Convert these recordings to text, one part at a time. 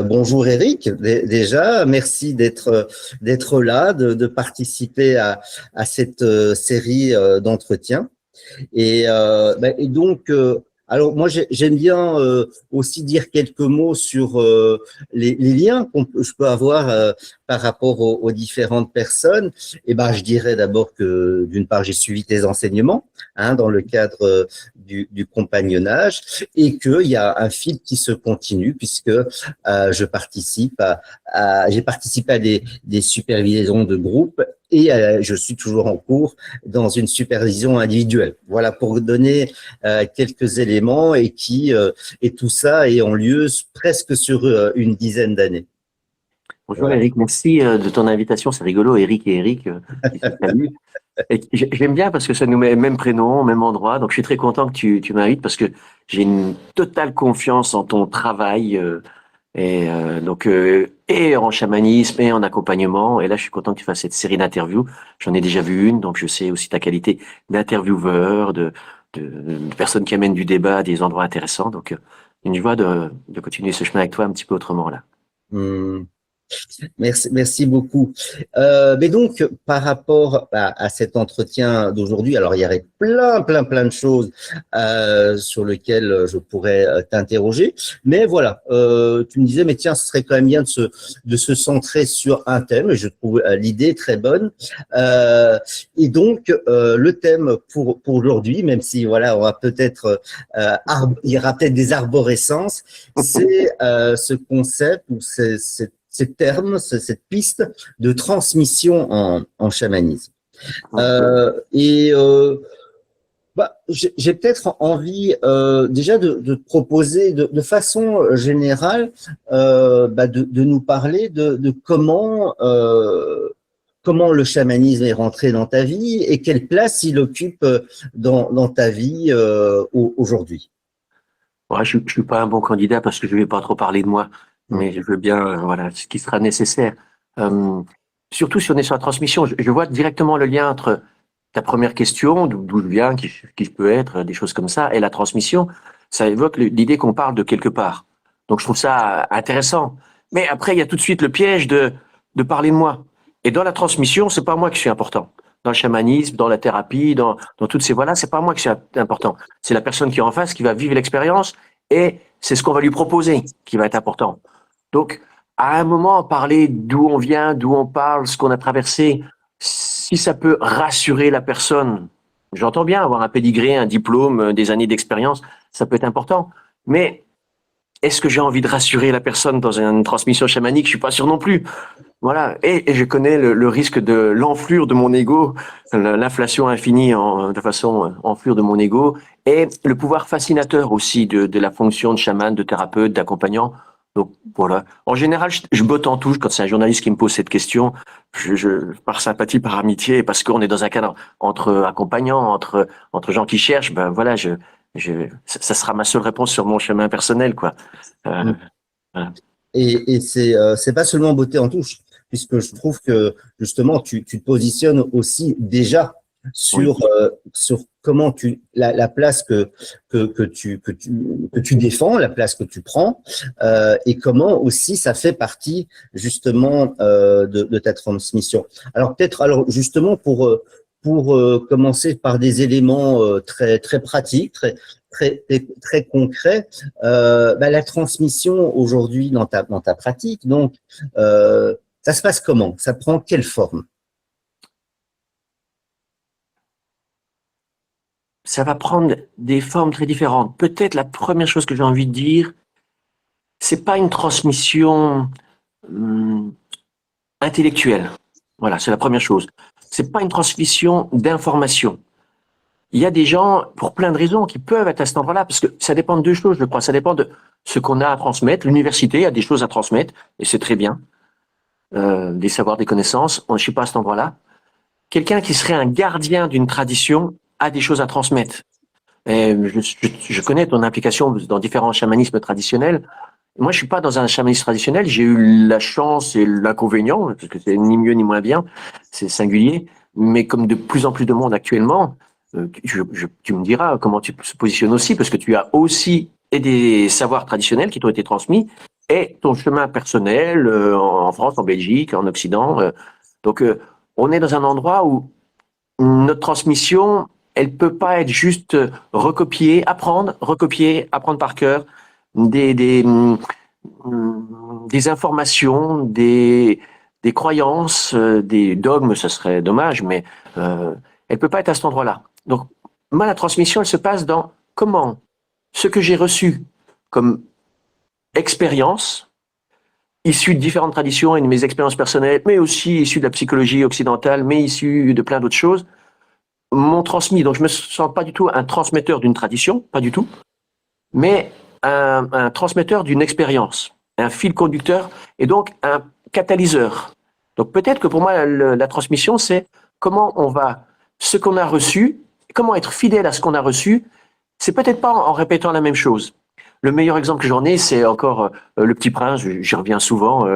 Bonjour Eric, déjà, merci d'être là, de participer à cette série d'entretiens. Et donc, alors moi j'aime bien aussi dire quelques mots sur les liens je peux avoir par rapport aux différentes personnes. Je dirais d'abord que d'une part j'ai suivi tes enseignements dans le cadre du compagnonnage et qu'il y a un fil qui se continue puisque j'ai participé à des supervisions de groupe et je suis toujours en cours dans une supervision individuelle. Voilà pour vous donner quelques éléments et tout ça est en lieu presque sur une dizaine d'années. Bonjour Voilà. Eric, merci de ton invitation. C'est rigolo, Eric et Eric qui se saluent. Et j'aime bien parce que ça nous met même prénom, même endroit. Donc je suis très content que tu m'invites parce que j'ai une totale confiance en ton travail et en chamanisme et en accompagnement. Et là, je suis content que tu fasses cette série d'interviews. J'en ai déjà vu une, donc je sais aussi ta qualité d'intervieweur, de personne qui amène du débat à des endroits intéressants. Donc une joie de continuer ce chemin avec toi un petit peu autrement là. Hum. Merci beaucoup. Mais donc, par rapport à cet entretien d'aujourd'hui, alors il y aurait plein de choses sur lesquelles je pourrais t'interroger. Mais voilà, tu me disais, mais tiens, ce serait quand même bien de se centrer sur un thème. Et je trouve l'idée très bonne. Et donc, le thème pour aujourd'hui, même si voilà, on va peut-être, il y aura peut-être des arborescences, c'est ce concept ou ces termes, cette piste de transmission en chamanisme. J'ai peut-être envie déjà de te proposer de façon générale de nous parler de comment le chamanisme est rentré dans ta vie et quelle place il occupe dans ta vie aujourd'hui. Ouais, je suis pas un bon candidat parce que je vais pas trop parler de moi, mais je veux bien, voilà, ce qui sera nécessaire. Euh, Surtout si on est sur la transmission, je vois directement le lien entre ta première question, d'où je viens, qui je peux être, des choses comme ça, et la transmission. Ça évoque l'idée qu'on parle de quelque part. Donc je trouve ça intéressant. Mais après, il y a tout de suite le piège de parler de moi. Et dans la transmission, c'est pas moi qui suis important. Dans le chamanisme, dans la thérapie, dans toutes ces voies-là, c'est pas moi qui suis important. C'est la personne qui est en face qui va vivre l'expérience et c'est ce qu'on va lui proposer qui va être important. Donc, à un moment, parler d'où on vient, d'où on parle, ce qu'on a traversé, si ça peut rassurer la personne, j'entends bien avoir un pédigré, un diplôme, des années d'expérience, ça peut être important. Mais est-ce que j'ai envie de rassurer la personne dans une transmission chamanique? Je suis pas sûr non plus. Voilà. Et je connais le risque de l'enflure de mon ego, l'inflation infinie de façon enflure de mon ego, et le pouvoir fascinateur aussi de la fonction de chaman, de thérapeute, d'accompagnant. Donc voilà. En général, je botte en touche quand c'est un journaliste qui me pose cette question, par sympathie, par amitié, et parce qu'on est dans un cadre entre accompagnants, entre gens qui cherchent. Ben voilà, ça sera ma seule réponse sur mon chemin personnel, quoi. Voilà. Et c'est pas seulement beauté en touche, puisque je trouve que justement tu te positionnes aussi déjà Oui. sur comment la place que tu défends, la place que tu prends, et comment aussi ça fait partie justement de ta transmission. Alors peut-être justement pour commencer par des éléments très pratiques, très concrets. La transmission aujourd'hui dans ta pratique, donc, ça se passe comment? Ça prend quelle forme? Ça va prendre des formes très différentes. Peut-être la première chose que j'ai envie de dire, c'est pas une transmission hum, intellectuelle. Voilà, c'est la première chose. C'est pas une transmission d'information. Il y a des gens, pour plein de raisons, qui peuvent être à cet endroit-là, parce que ça dépend de deux choses, je crois. Ça dépend de ce qu'on a à transmettre. L'université a des choses à transmettre, et c'est très bien. Des savoirs, des connaissances. Je suis pas à cet endroit-là. Quelqu'un qui serait un gardien d'une tradition a des choses à transmettre. Et je connais ton implication dans différents chamanismes traditionnels. Moi, je suis pas dans un chamanisme traditionnel. J'ai eu la chance et l'inconvénient, parce que c'est ni mieux ni moins bien, c'est singulier. Mais comme de plus en plus de monde actuellement, tu me diras comment tu te positionnes aussi, parce que tu as aussi et des savoirs traditionnels qui t'ont été transmis et ton chemin personnel en France, en Belgique, en Occident. Donc, on est dans un endroit où notre transmission, elle peut pas être juste recopier, apprendre par cœur des informations, des croyances, des dogmes, ce serait dommage, mais elle peut pas être à cet endroit-là. Donc, moi, la transmission, elle se passe dans comment ce que j'ai reçu comme expérience, issue de différentes traditions et de mes expériences personnelles, mais aussi issue de la psychologie occidentale, mais issue de plein d'autres choses, m'ont transmis. Donc, je me sens pas du tout un transmetteur d'une tradition, pas du tout, mais un transmetteur d'une expérience, un fil conducteur et donc un catalyseur. Donc, peut-être que pour moi, la transmission, c'est comment on va, ce qu'on a reçu, comment être fidèle à ce qu'on a reçu, c'est peut-être pas en répétant la même chose. Le meilleur exemple que j'en ai, c'est encore Le Petit Prince, j'y reviens souvent,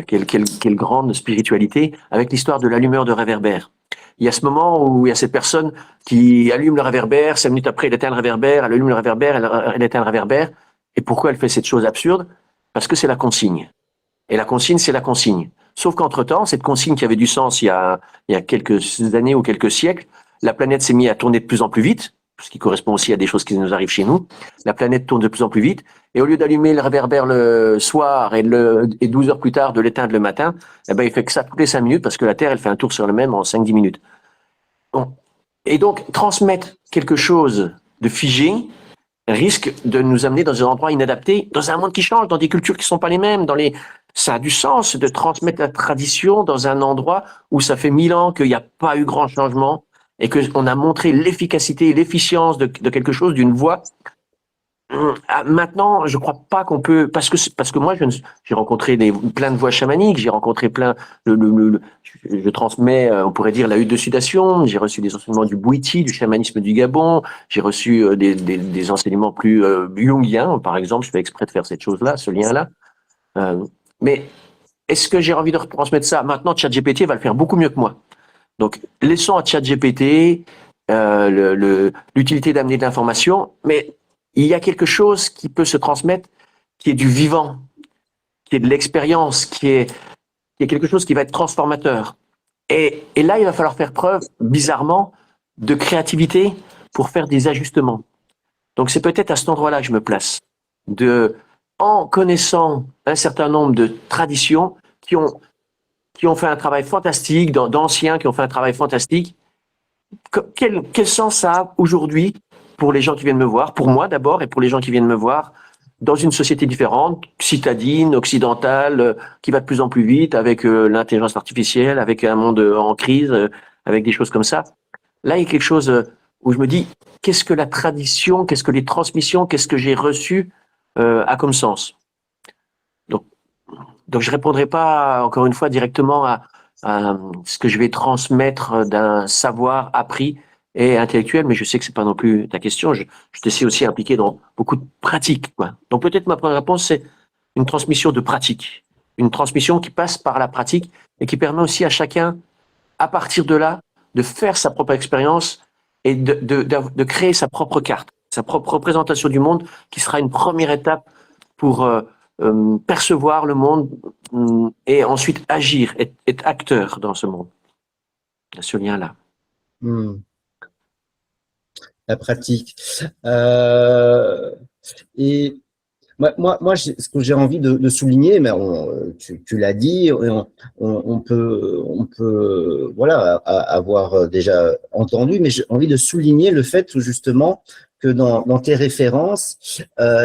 quelle grande spiritualité, avec l'histoire de l'allumeur de réverbère. Il y a ce moment où il y a cette personne qui allume le réverbère, 5 minutes après, elle éteint le réverbère, elle allume le réverbère, elle éteint le réverbère. Et pourquoi elle fait cette chose absurde? Parce que c'est la consigne. Et la consigne, c'est la consigne. Sauf qu'entre-temps, cette consigne qui avait du sens il y a quelques années ou quelques siècles, la planète s'est mise à tourner de plus en plus vite, ce qui correspond aussi à des choses qui nous arrivent chez nous. La planète tourne de plus en plus vite, et au lieu d'allumer le réverbère le soir et 12 heures plus tard de l'éteindre le matin, eh ben, il fait que ça toutes les 5 minutes parce que la Terre, elle fait un tour sur elle-même en 5-10 minutes. Bon. Et donc, transmettre quelque chose de figé risque de nous amener dans un endroit inadapté, dans un monde qui change, dans des cultures qui ne sont pas les mêmes, ça a du sens de transmettre la tradition dans un endroit où ça fait 1000 ans qu'il n'y a pas eu grand changement et qu'on a montré l'efficacité et l'efficience de quelque chose, d'une voie. Maintenant, je crois pas qu'on peut, parce que moi, j'ai rencontré plein de voies chamaniques, j'ai rencontré plein, je transmets, on pourrait dire, la hutte de sudation, j'ai reçu des enseignements du Bouiti, du chamanisme du Gabon, j'ai reçu des enseignements plus jungiens, par exemple, je fais exprès de faire cette chose-là, ce lien-là. Mais est-ce que j'ai envie de retransmettre ça? Maintenant, ChatGPT va le faire beaucoup mieux que moi. Donc, laissons à ChatGPT l'utilité d'amener de l'information, mais il y a quelque chose qui peut se transmettre, qui est du vivant, qui est de l'expérience, qui est quelque chose qui va être transformateur. Et là, il va falloir faire preuve, bizarrement, de créativité pour faire des ajustements. Donc, c'est peut-être à cet endroit-là que je me place, en connaissant un certain nombre de traditions qui ont fait un travail fantastique, d'anciens qui ont fait un travail fantastique. Quel sens ça a aujourd'hui pour les gens qui viennent me voir, pour moi d'abord, et pour les gens qui viennent me voir, dans une société différente, citadine, occidentale, qui va de plus en plus vite, avec l'intelligence artificielle, avec un monde en crise, avec des choses comme ça. Là, il y a quelque chose où je me dis, qu'est-ce que la tradition, qu'est-ce que les transmissions, qu'est-ce que j'ai reçu a comme sens? Donc, je répondrai pas, encore une fois, directement à ce que je vais transmettre d'un savoir appris et intellectuel, mais je sais que c'est pas non plus ta question. Je te sais aussi impliqué dans beaucoup de pratiques, quoi. Donc, peut-être ma première réponse, c'est une transmission de pratique. Une transmission qui passe par la pratique et qui permet aussi à chacun, à partir de là, de faire sa propre expérience et de créer sa propre carte, sa propre représentation du monde, qui sera une première étape pour percevoir le monde et ensuite agir, être acteur dans ce monde. Il y a ce lien-là. La pratique. Et moi, ce que j'ai envie de souligner, mais tu l'as dit, on peut, voilà, avoir déjà entendu, mais j'ai envie de souligner le fait justement que dans tes références,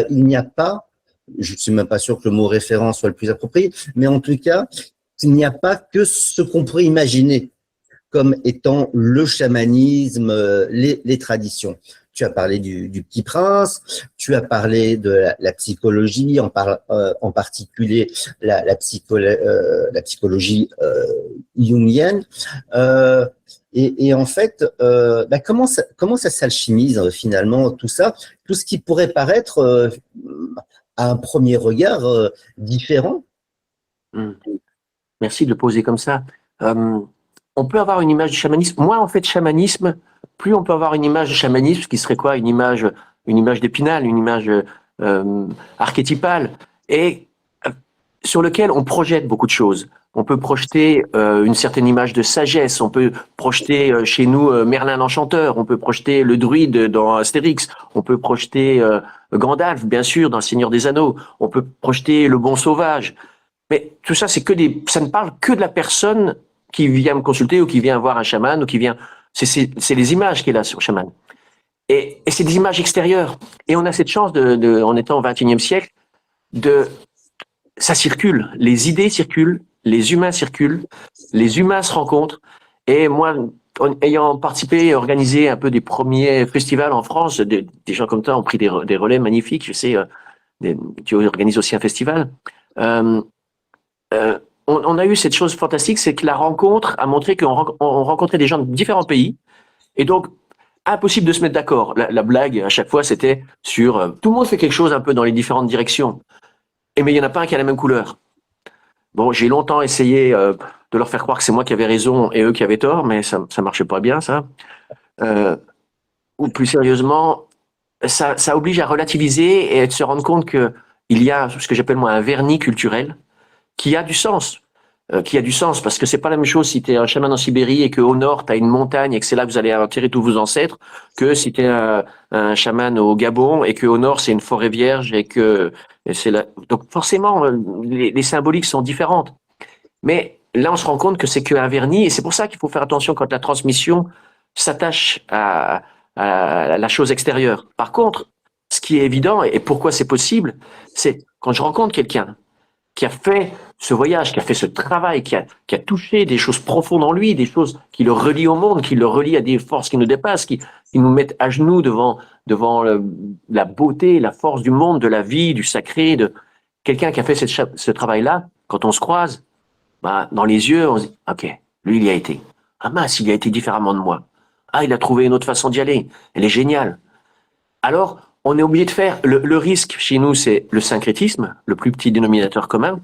il n'y a pas, je ne suis même pas sûr que le mot référence soit le plus approprié, mais en tout cas, il n'y a pas que ce qu'on pourrait imaginer comme étant le chamanisme, les traditions. Tu as parlé du Petit Prince, tu as parlé de la psychologie, en particulier la psychologie jungienne. Et en fait, comment ça s'alchimise finalement tout ça, tout ce qui pourrait paraître à un premier regard différent. Merci de le poser comme ça. On peut avoir une image du chamanisme. Moins on fait de chamanisme, plus on peut avoir une image de chamanisme, qui serait quoi? Une image d'Épinal, une image archétypale. Et sur lequel on projette beaucoup de choses. On peut projeter une certaine image de sagesse, on peut projeter chez nous Merlin l'Enchanteur, on peut projeter le druide dans Astérix, on peut projeter Gandalf, bien sûr, dans Le Seigneur des Anneaux, on peut projeter le bon sauvage. Mais tout ça, ça ne parle que de la personne qui vient me consulter ou qui vient voir un chaman ou qui vient. C'est les images qu'il a sur le chaman. Et c'est des images extérieures. Et on a cette chance en étant au XXIe siècle, ça circule, les idées circulent, les humains circulent, les humains se rencontrent. Et moi, ayant participé et organisé un peu des premiers festivals en France, des gens comme toi ont pris des relais magnifiques. Je sais, tu organises aussi un festival. On a eu cette chose fantastique, c'est que la rencontre a montré qu'on rencontrait des gens de différents pays. Et donc, impossible de se mettre d'accord. La blague, à chaque fois, c'était sur tout le monde fait quelque chose un peu dans les différentes directions. Mais il n'y en a pas un qui a la même couleur. Bon, j'ai longtemps essayé de leur faire croire que c'est moi qui avais raison et eux qui avaient tort, mais ça marchait pas bien, ça. Ou plus sérieusement, ça oblige à relativiser et à se rendre compte qu'il y a ce que j'appelle moi un vernis culturel qui a du sens. Parce que c'est pas la même chose si tu es un chaman en Sibérie et qu'au nord tu as une montagne et que c'est là que vous allez enterrer tous vos ancêtres, que si tu es un chaman au Gabon et qu'au nord c'est une forêt vierge et c'est là. Donc forcément les symboliques sont différentes. Mais là on se rend compte que c'est qu'un vernis et c'est pour ça qu'il faut faire attention quand la transmission s'attache à la chose extérieure. Par contre, ce qui est évident et pourquoi c'est possible, c'est quand je rencontre quelqu'un qui a fait ce voyage, qui a fait ce travail, qui a touché des choses profondes en lui, des choses qui le relient au monde, qui le relient à des forces qui nous dépassent, qui nous mettent à genoux devant la beauté, la force du monde, de la vie, du sacré, de quelqu'un qui a fait ce travail-là. Quand on se croise, dans les yeux, on se dit, ok, lui, il y a été. Ah mince, il y a été différemment de moi. Ah, il a trouvé une autre façon d'y aller. Elle est géniale. Alors, on est obligé de faire. Le risque chez nous, c'est le syncrétisme, le plus petit dénominateur commun,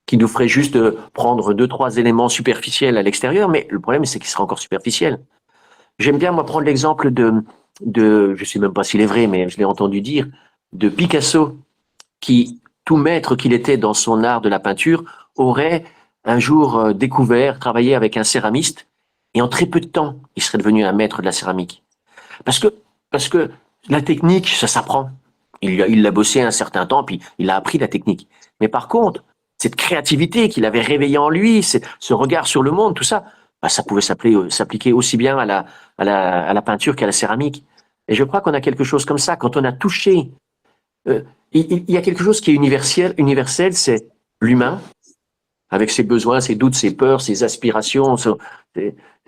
qui nous ferait juste prendre 2-3 éléments superficiels à l'extérieur, mais le problème, c'est qu'il sera encore superficiel. J'aime bien, moi, prendre l'exemple de je sais même pas s'il est vrai, mais je l'ai entendu dire, de Picasso, qui, tout maître qu'il était dans son art de la peinture, aurait un jour découvert, travaillé avec un céramiste, et en très peu de temps, il serait devenu un maître de la céramique. Parce que la technique, ça s'apprend. Il l'a bossé un certain temps, puis il a appris la technique. Mais par contre, cette créativité qu'il avait réveillée en lui, ce regard sur le monde, tout ça, ça pouvait s'appliquer aussi bien à la peinture qu'à la céramique. Et je crois qu'on a quelque chose comme ça. Quand on a touché, il y a quelque chose qui est universel, c'est l'humain, avec ses besoins, ses doutes, ses peurs, ses aspirations,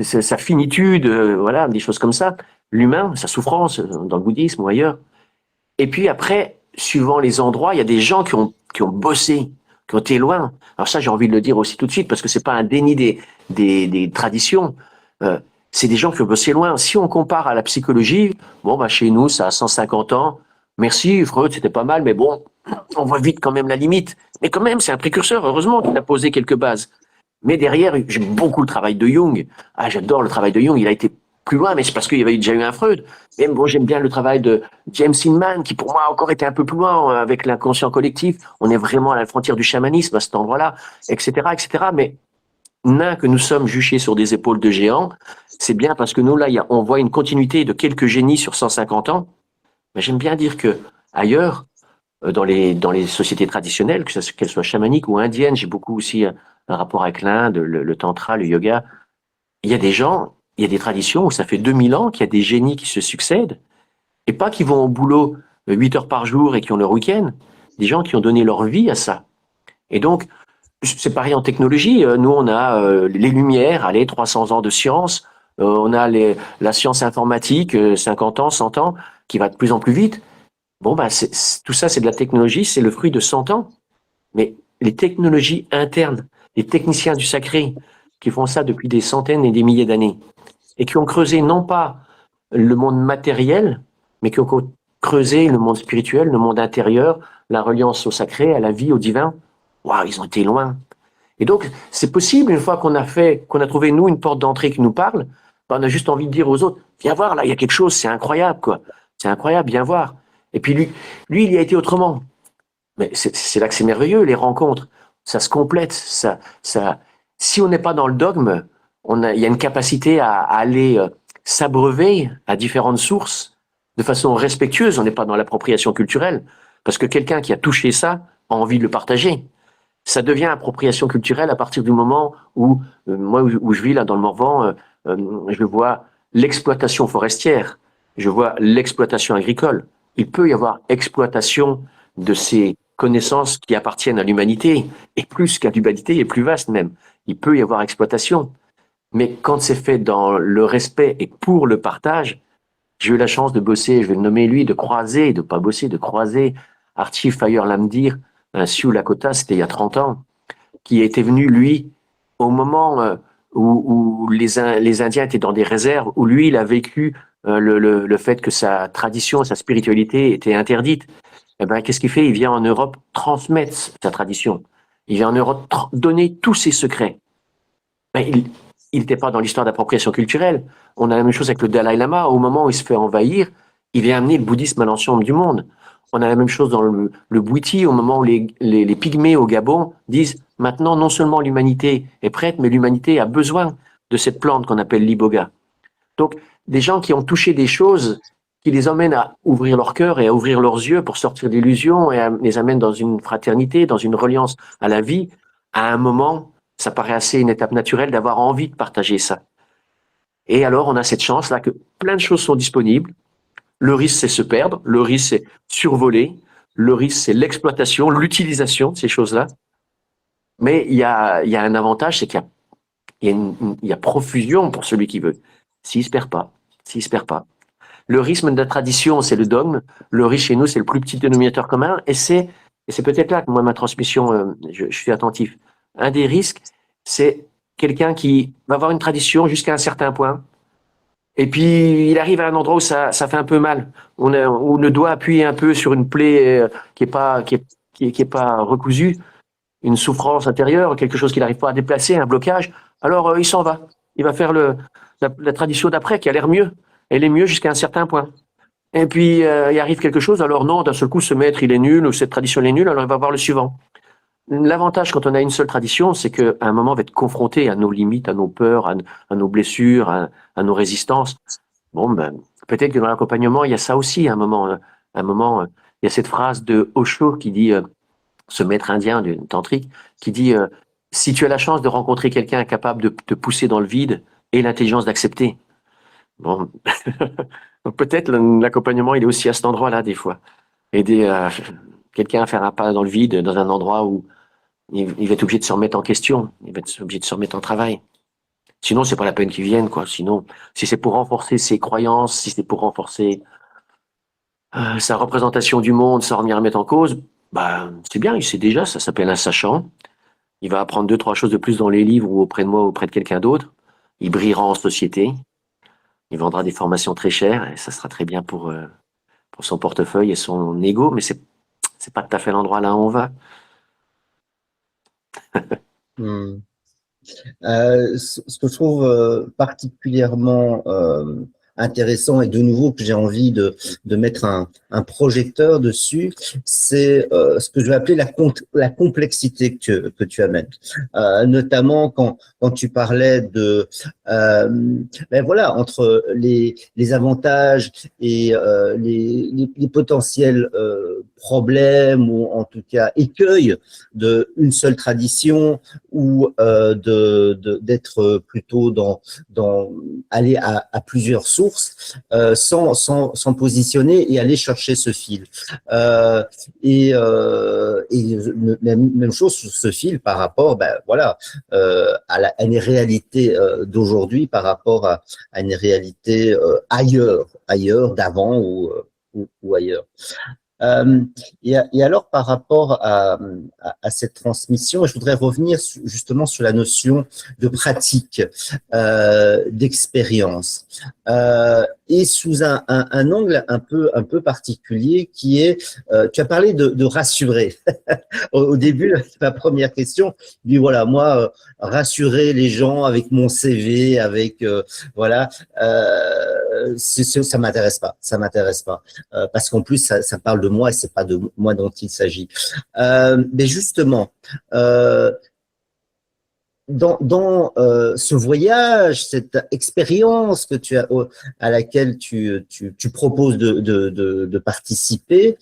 sa finitude, voilà, des choses comme ça. L'humain, sa souffrance, dans le bouddhisme ou ailleurs. Et puis après, suivant les endroits, il y a des gens qui ont bossé, qui ont été loin. Alors ça, j'ai envie de le dire aussi tout de suite, parce que c'est pas un déni des traditions. C'est des gens qui ont bossé loin. Si on compare à la psychologie, chez nous, ça a 150 ans. Merci, Freud, c'était pas mal, mais bon, on voit vite quand même la limite. Mais quand même, c'est un précurseur, heureusement qu'il a posé quelques bases. Mais derrière, j'aime beaucoup le travail de Jung. Ah, j'adore le travail de Jung, il a été plus loin, mais c'est parce qu'il y avait déjà eu un Freud. Mais bon, j'aime bien le travail de James Hillman, qui pour moi a encore été un peu plus loin avec l'inconscient collectif. On est vraiment à la frontière du chamanisme à cet endroit-là, etc., etc. Mais nains que nous sommes juchés sur des épaules de géants, c'est bien parce que nous, là, on voit une continuité de quelques génies sur 150 ans. Mais j'aime bien dire que ailleurs, dans les sociétés traditionnelles, qu'elles soient chamaniques ou indiennes, j'ai beaucoup aussi un rapport avec l'Inde, le tantra, le yoga. Il y a des traditions où ça fait 2000 ans qu'il y a des génies qui se succèdent, et pas qui vont au boulot 8 heures par jour et qui ont leur week-end. Des gens qui ont donné leur vie à ça. Et donc, c'est pareil en technologie. Nous, on a les Lumières, 300 ans de science. On a la science informatique, 50 ans, 100 ans, qui va de plus en plus vite. Tout ça, c'est de la technologie, c'est le fruit de 100 ans. Mais les technologies internes, les techniciens du sacré, qui font ça depuis des centaines et des milliers d'années, et qui ont creusé non pas le monde matériel, mais qui ont creusé le monde spirituel, le monde intérieur, la reliance au sacré, à la vie, au divin. Waouh, ils ont été loin. Et donc, c'est possible, une fois qu'on a trouvé, nous, une porte d'entrée qui nous parle, on a juste envie de dire aux autres, viens voir, là, il y a quelque chose, c'est incroyable, quoi. C'est incroyable, viens voir. Et puis lui, il y a été autrement. Mais c'est là que c'est merveilleux, les rencontres. ça se complète. Si on n'est pas dans le dogme, il y a une capacité à aller s'abreuver à différentes sources de façon respectueuse. On n'est pas dans l'appropriation culturelle, parce que quelqu'un qui a touché ça a envie de le partager. Ça devient appropriation culturelle à partir du moment où, moi, où je vis là dans le Morvan, je vois l'exploitation forestière, je vois l'exploitation agricole. Il peut y avoir exploitation de ces connaissances qui appartiennent à l'humanité, et plus qu'à l'humanité, et plus vaste même. Il peut y avoir exploitation. Mais quand c'est fait dans le respect et pour le partage, j'ai eu la chance de bosser, je vais le nommer lui, de croiser, de pas bosser, de croiser Archie Fire Lamdir, un Sioux Lakota, c'était il y a 30 ans, qui était venu, lui, au moment où les Indiens étaient dans des réserves, où lui, il a vécu le fait que sa tradition, sa spiritualité était interdite. Eh ben, qu'est-ce qu'il fait? Il vient en Europe transmettre sa tradition. Il vient en Europe donner tous ses secrets. Ben, il n'était pas dans l'histoire d'appropriation culturelle. On a la même chose avec le Dalai Lama. Au moment où il se fait envahir, il vient amener le bouddhisme à l'ensemble du monde. On a la même chose dans le Bwiti, au moment où les Pygmées au Gabon disent maintenant non seulement l'humanité est prête, mais l'humanité a besoin de cette plante qu'on appelle l'iboga. Donc, des gens qui ont touché des choses qui les emmènent à ouvrir leur cœur et à ouvrir leurs yeux pour sortir d'illusions et les amènent dans une fraternité, dans une reliance à la vie, à un moment, ça paraît assez une étape naturelle d'avoir envie de partager ça. Et alors, on a cette chance-là que plein de choses sont disponibles. Le risque, c'est se perdre. Le risque, c'est survoler. Le risque, c'est l'exploitation, l'utilisation de ces choses-là. Mais il y a un avantage, c'est qu'il y a profusion pour celui qui veut. S'il se perd pas. Le risque de la tradition, c'est le dogme. Le risque chez nous, c'est le plus petit dénominateur commun. Et c'est peut-être là que moi, ma transmission, je suis attentif. Un des risques, c'est quelqu'un qui va avoir une tradition jusqu'à un certain point. Et puis, il arrive à un endroit où ça fait un peu mal. On le doigt appuie un peu sur une plaie qui est pas recousue, une souffrance intérieure, quelque chose qu'il n'arrive pas à déplacer, un blocage. Alors, il s'en va. Il va faire la tradition d'après qui a l'air mieux. Elle est mieux jusqu'à un certain point. Et puis, il arrive quelque chose. Alors non, d'un seul coup, ce maître, il est nul, ou cette tradition, elle est nulle. Alors, il va voir le suivant. L'avantage quand on a une seule tradition, c'est qu'à un moment, on va être confronté à nos limites, à nos peurs, à nos blessures, à nos résistances. Bon, ben, peut-être que dans l'accompagnement, il y a ça aussi. À un moment, il y a cette phrase de Osho qui dit, ce maître indien du tantrique, qui dit si tu as la chance de rencontrer quelqu'un capable de te pousser dans le vide et l'intelligence d'accepter. Bon, peut-être l'accompagnement, il est aussi à cet endroit-là des fois. Aider quelqu'un à faire un pas dans le vide, dans un endroit où il va être obligé de se remettre en question, il va être obligé de se remettre en travail. Sinon, c'est pas la peine qu'il vienne, quoi. Sinon, si c'est pour renforcer ses croyances, si c'est pour renforcer sa représentation du monde sans venir remettre en cause, bah, c'est bien, il sait déjà, ça s'appelle un sachant. Il va apprendre 2-3 choses de plus dans les livres ou auprès de moi ou auprès de quelqu'un d'autre. Il brillera en société. Il vendra des formations très chères et ça sera très bien pour son portefeuille et son ego, mais c'est pas tout à fait l'endroit là où on va. Ce que je trouve particulièrement intéressant et de nouveau que j'ai envie de mettre un projecteur dessus, c'est ce que je vais appeler la complexité que tu amènes. Notamment quand tu parlais de ben voilà, entre les avantages et les potentiels problèmes ou en tout cas écueils de une seule tradition ou d'être plutôt dans aller à plusieurs sources sans positionner et aller chercher ce fil. Et même chose sur ce fil par rapport, ben voilà, à une réalité d'aujourd'hui par rapport à une réalité ailleurs d'avant ou ailleurs. Et alors, par rapport à cette transmission, je voudrais revenir justement sur la notion de pratique, d'expérience. et sous un angle un peu particulier qui est, tu as parlé de rassurer. Au début, ma première question, je dis voilà, moi, rassurer les gens avec mon CV, avec voilà, ça m'intéresse pas, ça m'intéresse pas, parce qu'en plus ça parle de moi et c'est pas de moi dont il s'agit. Mais justement, dans ce voyage, cette expérience que tu as, à laquelle tu proposes de participer,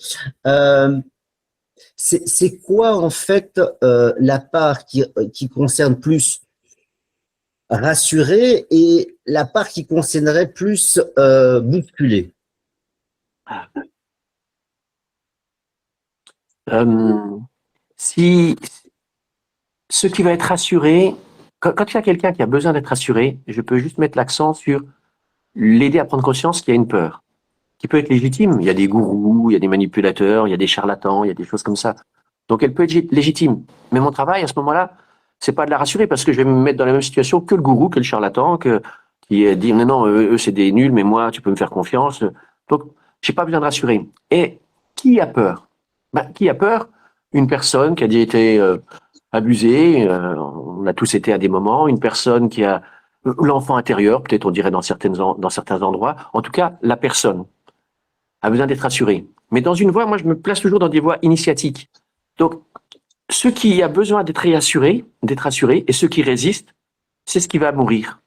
c'est quoi en fait la part qui concerne plus rassurer et la part qui concernerait plus bousculer? Si ce qui va être rassuré, quand il y a quelqu'un qui a besoin d'être rassuré, je peux juste mettre l'accent sur l'aider à prendre conscience qu'il y a une peur, qui peut être légitime. Il y a des gourous, il y a des manipulateurs, il y a des charlatans, il y a des choses comme ça. Donc elle peut être légitime. Mais mon travail à ce moment-là, c'est pas de la rassurer parce que je vais me mettre dans la même situation que le gourou, que le charlatan, qui dit non, non, eux c'est des nuls, mais moi tu peux me faire confiance. Donc j'ai pas besoin de rassurer. Et qui a peur? Qui a peur? Une personne qui a déjà été abusée, on a tous été à des moments, une personne qui a l'enfant intérieur, peut-être on dirait dans certains endroits, en tout cas la personne a besoin d'être rassurée. Mais dans une voie, moi je me place toujours dans des voies initiatiques. Donc ce qui a besoin d'être rassuré, et ceux qui résistent, c'est ce qui va mourir.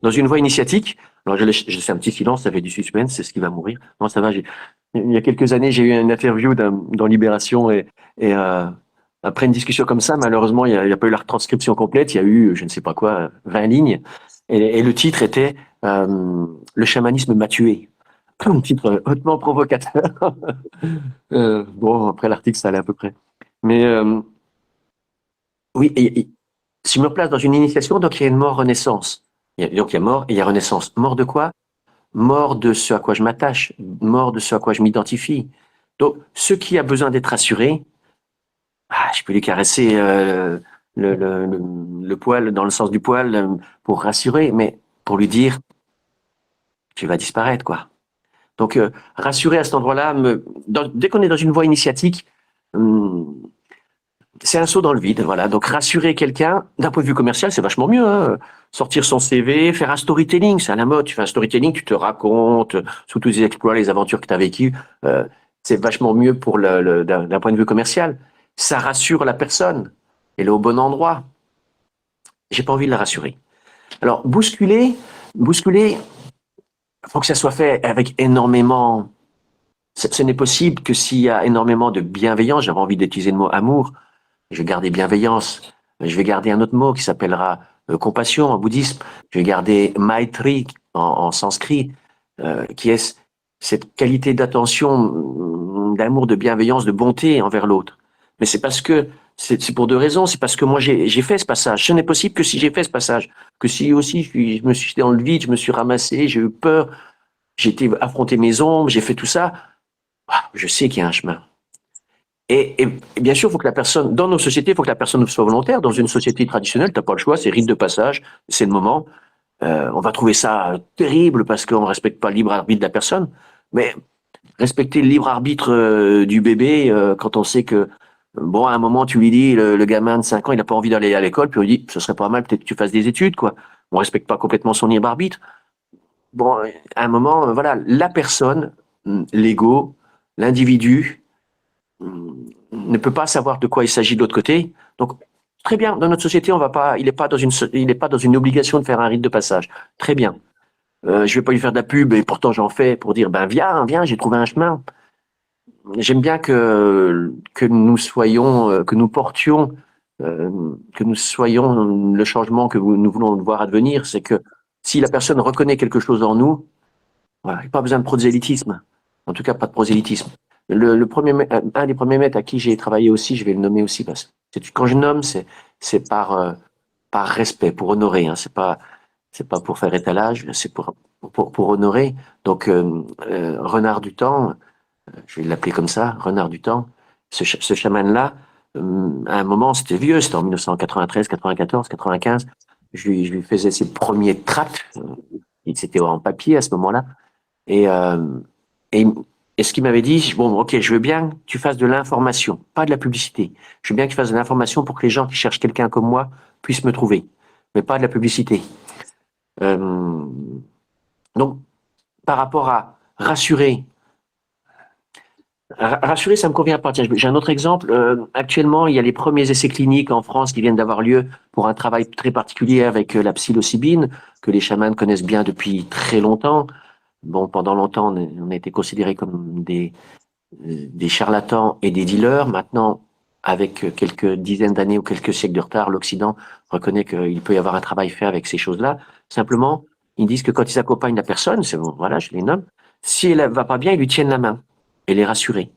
Dans une voie initiatique, alors je laisse un petit silence, ça fait du suspense, c'est ce qui va mourir. Non, ça va. Il y a quelques années, j'ai eu une interview dans Libération et après une discussion comme ça, malheureusement, il n'y a pas eu la transcription complète. Il y a eu, je ne sais pas quoi, 20 lignes. Et le titre était Le chamanisme m'a tué. Un titre hautement provocateur. Bon, après l'article, ça allait à peu près. Mais oui, si je me place dans une initiation, donc il y a une mort-renaissance. Donc il y a mort et il y a renaissance. Mort de quoi? Mort de ce à quoi je m'attache, mort de ce à quoi je m'identifie. Donc, ce qui a besoin d'être assuré, je peux lui caresser le poil dans le sens du poil pour rassurer, mais pour lui dire, tu vas disparaître, quoi. Donc, rassurer à cet endroit-là, dès qu'on est dans une voie initiatique, c'est un saut dans le vide, voilà. Donc, rassurer quelqu'un, d'un point de vue commercial, c'est vachement mieux, hein. Sortir son CV, faire un storytelling, c'est à la mode. Tu fais un storytelling, tu te racontes sous tous les exploits, les aventures que tu as vécues. C'est vachement mieux d'un point de vue commercial. Ça rassure la personne. Elle est au bon endroit. J'ai pas envie de la rassurer. Alors, bousculer, faut que ça soit fait avec énormément. Ce n'est possible que s'il y a énormément de bienveillance. J'avais envie d'utiliser le mot amour. Je vais garder bienveillance. Je vais garder un autre mot qui s'appellera compassion en bouddhisme. Je vais garder maitri en sanskrit, qui est cette qualité d'attention, d'amour, de bienveillance, de bonté envers l'autre. Mais c'est parce que c'est pour deux raisons. C'est parce que moi j'ai fait ce passage. Ce n'est possible que si j'ai fait ce passage, que si aussi je me suis jeté dans le vide, je me suis ramassé, j'ai eu peur, j'ai été affronter mes ombres, j'ai fait tout ça. Je sais qu'il y a un chemin. Et bien sûr, il faut que la personne, dans nos sociétés, il faut que la personne soit volontaire. Dans une société traditionnelle, tu n'as pas le choix, c'est rite de passage, c'est le moment. On va trouver ça terrible parce qu'on ne respecte pas le libre arbitre de la personne. Mais respecter le libre arbitre du bébé quand on sait que, bon, à un moment, tu lui dis, le gamin de 5 ans, il n'a pas envie d'aller à l'école, puis on lui dit, ce serait pas mal, peut-être que tu fasses des études, quoi. On ne respecte pas complètement son libre arbitre. Bon, à un moment, voilà, la personne, l'ego, l'individu, ne peut pas savoir de quoi il s'agit de l'autre côté. Donc, très bien, dans notre société, il n'est pas dans une obligation de faire un rite de passage. Très bien. Je vais pas lui faire de la pub et pourtant j'en fais pour dire, ben viens, j'ai trouvé un chemin. J'aime bien que nous soyons, que nous portions, que nous soyons le changement que nous voulons voir advenir. C'est que si la personne reconnaît quelque chose en nous, voilà, il n'y a pas besoin de prosélytisme. En tout cas, pas de prosélytisme. Un des premiers maîtres à qui j'ai travaillé aussi, je vais le nommer aussi parce que quand je nomme, c'est par respect, pour honorer. Hein, c'est pas pour faire étalage, c'est pour honorer. Donc Renard du Temps, je vais l'appeler comme ça, Renard du Temps. Ce chaman-là, à un moment, c'était vieux, c'était en 1993, 94, 95. Je lui faisais ses premiers tracts. C'était en papier à ce moment-là. Et, et, et ce qu'il m'avait dit, bon, ok, je veux bien que tu fasses de l'information, pas de la publicité. Je veux bien que tu fasses de l'information pour que les gens qui cherchent quelqu'un comme moi puissent me trouver, mais pas de la publicité. Euh, donc, par rapport à rassurer, rassurer, ça me convient pas. Tiens, j'ai un autre exemple. Actuellement, il y a les premiers essais cliniques en France qui viennent d'avoir lieu pour un travail très particulier avec la psilocybine, que les chamans connaissent bien depuis très longtemps. Bon, pendant longtemps, on a été considérés comme des charlatans et des dealers. Maintenant, avec quelques dizaines d'années ou quelques siècles de retard, l'Occident reconnaît qu'il peut y avoir un travail fait avec ces choses-là. Simplement, ils disent que quand ils accompagnent la personne, c'est bon, voilà, je les nomme, si elle va pas bien, ils lui tiennent la main et les rassurer.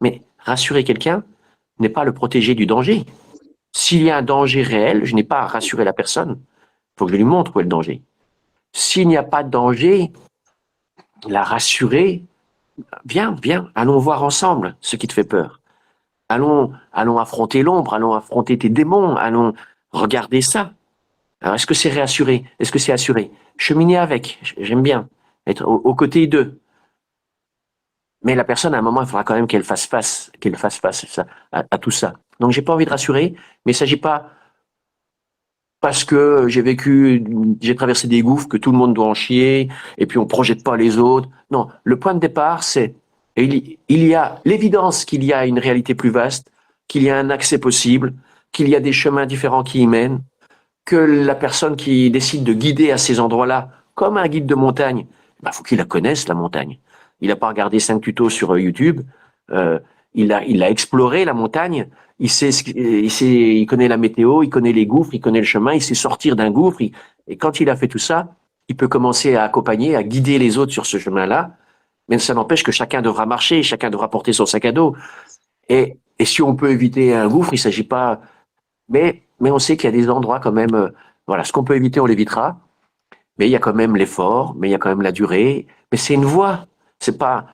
Mais rassurer quelqu'un n'est pas le protéger du danger. S'il y a un danger réel, je n'ai pas à rassurer la personne. Il faut que je lui montre où est le danger. S'il n'y a pas de danger, la rassurer, viens, viens, allons voir ensemble ce qui te fait peur. Allons affronter l'ombre, allons affronter tes démons, allons regarder ça. Alors, est-ce que c'est réassuré? Est-ce que c'est assuré? Cheminer avec, j'aime bien être aux côtés d'eux. Mais la personne, à un moment, il faudra quand même qu'elle fasse face à tout ça. Donc, j'ai pas envie de rassurer, mais il s'agit pas parce que j'ai traversé des gouffres, que tout le monde doit en chier, et puis on projette pas les autres. Non, le point de départ, c'est il y a l'évidence qu'il y a une réalité plus vaste, qu'il y a un accès possible, qu'il y a des chemins différents qui y mènent, que la personne qui décide de guider à ces endroits-là, comme un guide de montagne, faut qu'il la connaisse, la montagne. Il n'a pas regardé 5 tutos sur YouTube, euh, il a exploré la montagne, il connaît la météo, il connaît les gouffres, il connaît le chemin, il sait sortir d'un gouffre. Et quand il a fait tout ça, il peut commencer à accompagner, à guider les autres sur ce chemin-là. Mais ça n'empêche que chacun devra marcher, chacun devra porter son sac à dos. Et si on peut éviter un gouffre, il ne s'agit pas. Mais on sait qu'il y a des endroits quand même. Voilà, ce qu'on peut éviter, on l'évitera. Mais il y a quand même l'effort, mais il y a quand même la durée. Mais c'est une voie. C'est pas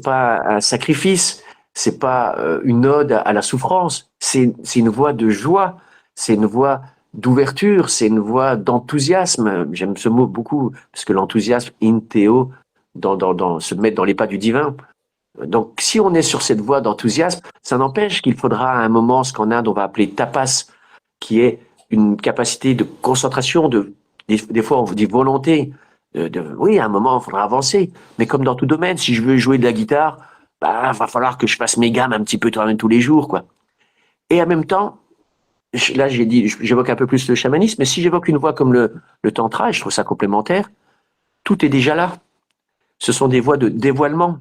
un sacrifice. C'est pas une ode à la souffrance. C'est une voie de joie. C'est une voie d'ouverture. C'est une voie d'enthousiasme. J'aime ce mot beaucoup parce que l'enthousiasme, in theo, se mettre dans les pas du divin. Donc, si on est sur cette voie d'enthousiasme, ça n'empêche qu'il faudra à un moment ce qu'en Inde on va appeler tapas, qui est une capacité de concentration, des fois on vous dit volonté. Oui, à un moment il faudra avancer, mais comme dans tout domaine, si je veux jouer de la guitare, va falloir que je fasse mes gammes un petit peu tous les jours, quoi. Et en même temps, là j'évoque un peu plus le chamanisme, mais si j'évoque une voie comme le tantra, et je trouve ça complémentaire, tout est déjà là. Ce sont des voies de dévoilement.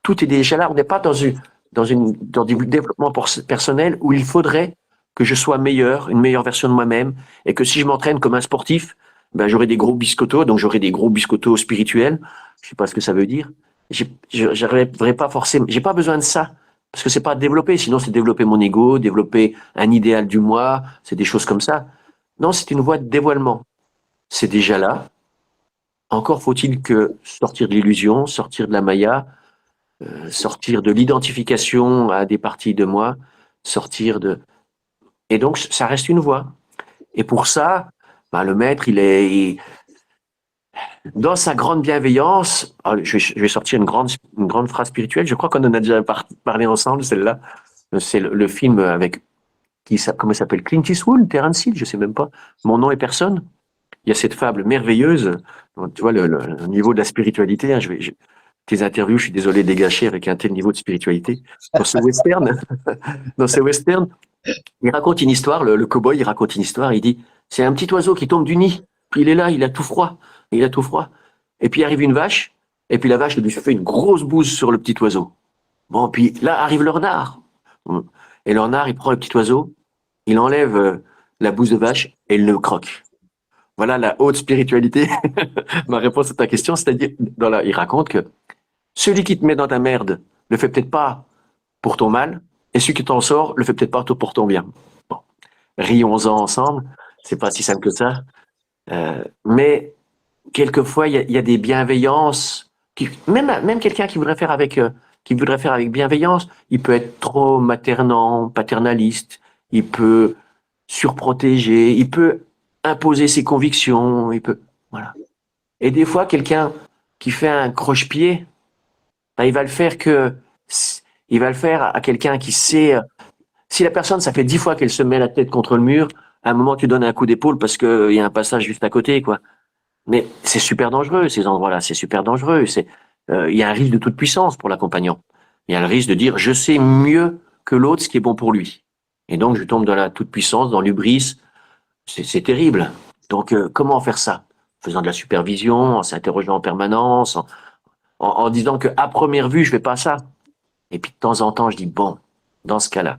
Tout est déjà là. On n'est pas dans du développement personnel où il faudrait que je sois meilleur, une meilleure version de moi-même, et que si je m'entraîne comme un sportif, j'aurai des gros biscottos, donc j'aurai des gros biscottos spirituels. Je sais pas ce que ça veut dire. J'arriverai pas forcément. J'ai pas besoin de ça parce que c'est pas développer. Sinon, c'est développer mon ego, développer un idéal du moi. C'est des choses comme ça. Non, c'est une voie de dévoilement. C'est déjà là. Encore faut-il que sortir de l'illusion, sortir de la maya, sortir de l'identification à des parties de moi, sortir de... Et donc, ça reste une voie. Et pour ça, le maître, dans sa grande bienveillance, je vais sortir une grande phrase spirituelle, je crois qu'on en a déjà parlé ensemble, celle-là. C'est le film avec, comment il s'appelle, Clint Eastwood, Terence Hill, je sais même pas. Mon nom est personne. Il y a cette fable merveilleuse, tu vois, le niveau de la spiritualité, hein, tes interviews, je suis désolé de les gâcher avec un tel niveau de spiritualité. Dans ce western, il raconte une histoire, le cow-boy, il raconte une histoire, il dit, c'est un petit oiseau qui tombe du nid, puis il est là, il a tout froid, et puis arrive une vache, et puis la vache lui fait une grosse bouse sur le petit oiseau. Bon, puis là arrive le renard, et le renard, il prend le petit oiseau, il enlève la bouse de vache, et il le croque. Voilà la haute spiritualité. Ma réponse à ta question, c'est-à-dire, il raconte que celui qui te met dans ta merde le fait peut-être pas pour ton mal, et celui qui t'en sort le fait peut-être pas pour ton bien. Bon, rions-en ensemble. C'est pas si simple que ça. Mais quelquefois, il y a des bienveillances. Même quelqu'un qui voudrait faire avec bienveillance, il peut être trop maternant, paternaliste. Il peut surprotéger. Il peut imposer ses convictions. Voilà. Et des fois, quelqu'un qui fait un croche-pied, ben, il va le faire à quelqu'un qui sait. Si la personne, ça fait 10 fois qu'elle se met la tête contre le mur, à un moment, tu donnes un coup d'épaule parce qu'il y a un passage juste à côté, quoi. Mais c'est super dangereux, ces endroits-là. C'est super dangereux. Il y a un risque de toute puissance pour l'accompagnant. Il y a le risque de dire, je sais mieux que l'autre ce qui est bon pour lui. Et donc, je tombe dans la toute puissance, dans l'hubris. C'est terrible. Donc, comment faire ça? En faisant de la supervision, en s'interrogeant en permanence, en disant que à première vue, je fais pas ça. Et puis, de temps en temps, je dis, bon, dans ce cas-là,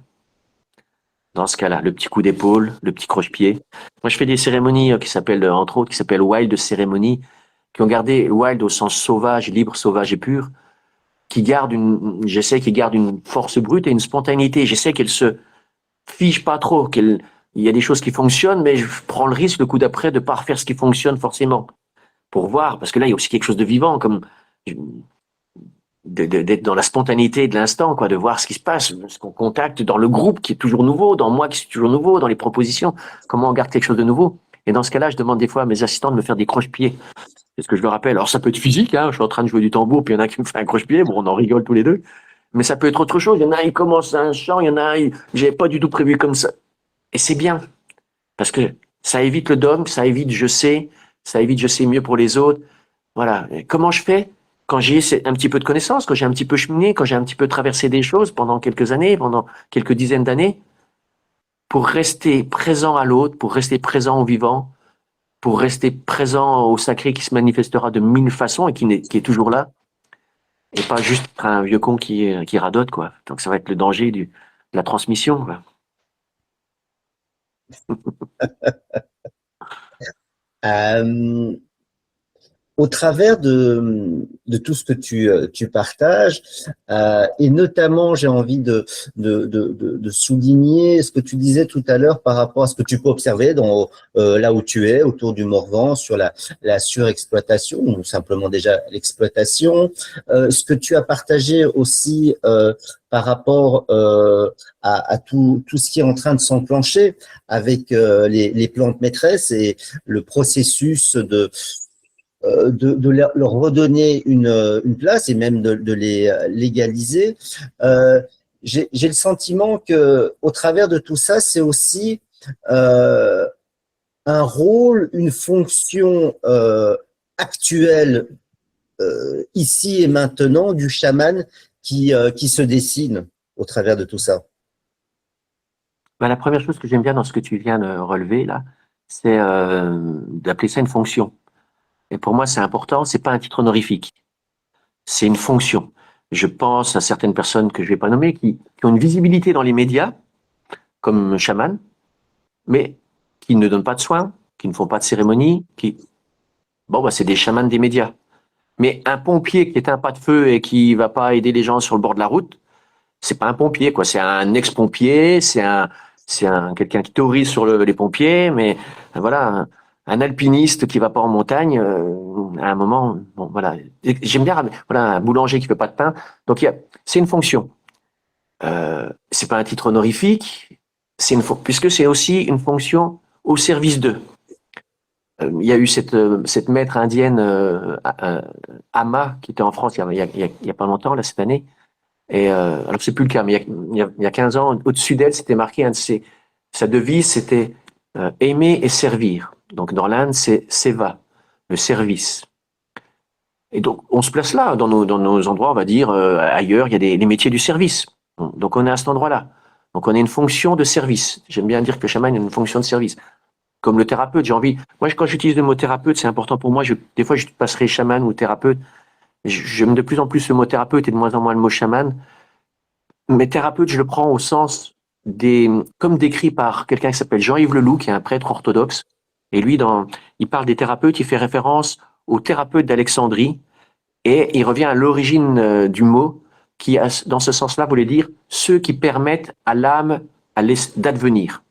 le petit coup d'épaule, le petit croche-pied. Moi, je fais des cérémonies qui s'appellent, entre autres, qui s'appellent Wild Cérémonies, qui ont gardé Wild au sens sauvage, libre, sauvage et pur, j'essaie qu'ils gardent une force brute et une spontanéité. J'essaie qu'elles se figent pas trop, il y a des choses qui fonctionnent, mais je prends le risque le coup d'après de pas refaire ce qui fonctionne forcément. Pour voir, parce que là, il y a aussi quelque chose de vivant, comme d'être dans la spontanéité de l'instant, quoi, de voir ce qui se passe, ce qu'on contacte dans le groupe qui est toujours nouveau, dans moi qui suis toujours nouveau, dans les propositions, comment on garde quelque chose de nouveau. Et dans ce cas-là, je demande des fois à mes assistants de me faire des croche-pieds. C'est ce que je leur rappelle. Alors, ça peut être physique, hein, je suis en train de jouer du tambour, puis il y en a qui me fait un croche-pied, bon, on en rigole tous les deux. Mais ça peut être autre chose. Il y en a, ils commencent un chant, il y en a, j'avais pas du tout prévu comme ça. Et c'est bien. Parce que ça évite le dogme, ça évite ça évite je sais mieux pour les autres. Voilà. Et comment je fais quand j'ai un petit peu de connaissances, quand j'ai un petit peu cheminé, quand j'ai un petit peu traversé des choses pendant quelques années, pendant quelques dizaines d'années, pour rester présent à l'autre, pour rester présent au vivant, pour rester présent au sacré qui se manifestera de mille façons et qui est toujours là, et pas juste un vieux con qui radote, quoi. Donc ça va être le danger de la transmission, quoi. Euh, Au travers de tout ce que tu partages, et notamment, j'ai envie de souligner ce que tu disais tout à l'heure par rapport à ce que tu peux observer là où tu es, autour du Morvan, sur la surexploitation ou simplement déjà l'exploitation. Ce que tu as partagé aussi par rapport à tout ce qui est en train de s'enclencher avec les plantes maîtresses et le processus de leur redonner une place et même de les légaliser. J'ai le sentiment que au travers de tout ça, c'est aussi euh, un rôle, une fonction actuelle ici et maintenant du chaman qui se dessine au travers de tout ça. Ben, la première chose que j'aime bien dans ce que tu viens de relever là, c'est d'appeler ça une fonction. Et pour moi, c'est important. C'est pas un titre honorifique. C'est une fonction. Je pense à certaines personnes que je vais pas nommer qui ont une visibilité dans les médias comme chaman, mais qui ne donnent pas de soins, qui ne font pas de cérémonie, bon, bah, c'est des chamans des médias. Mais un pompier qui est un pas de feu et qui va pas aider les gens sur le bord de la route, c'est pas un pompier, quoi. C'est un ex-pompier, c'est un quelqu'un qui théorise sur les pompiers, mais voilà, un alpiniste qui va pas en montagne, à un moment, bon, voilà. J'aime bien, voilà, un boulanger qui fait pas de pain. Donc c'est une fonction. C'est pas un titre honorifique, puisque c'est aussi une fonction au service d'eux. Il y a eu cette maître indienne, Amma, qui était en France il y a pas longtemps, là, cette année. Et alors c'est plus le cas, mais il y a 15 ans, au-dessus d'elle, c'était marqué sa devise, c'était aimer et servir. Donc dans l'Inde, c'est seva, le service. Et donc on se place là, dans nos endroits, on va dire ailleurs, il y a les métiers du service. Donc on est à cet endroit-là. Donc on a une fonction de service. J'aime bien dire que le chaman a une fonction de service. Comme le thérapeute, j'ai envie. Moi, quand j'utilise le mot thérapeute, c'est important pour moi. Des fois, je passerai chaman ou thérapeute. J'aime de plus en plus le mot thérapeute et de moins en moins le mot chaman. Mais thérapeute, je le prends au sens comme décrit par quelqu'un qui s'appelle Jean-Yves Leloup, qui est un prêtre orthodoxe. Et lui, il parle des thérapeutes, il fait référence aux thérapeutes d'Alexandrie. Et il revient à l'origine du mot, qui, dans ce sens-là, voulait dire ceux qui permettent à l'âme d'advenir.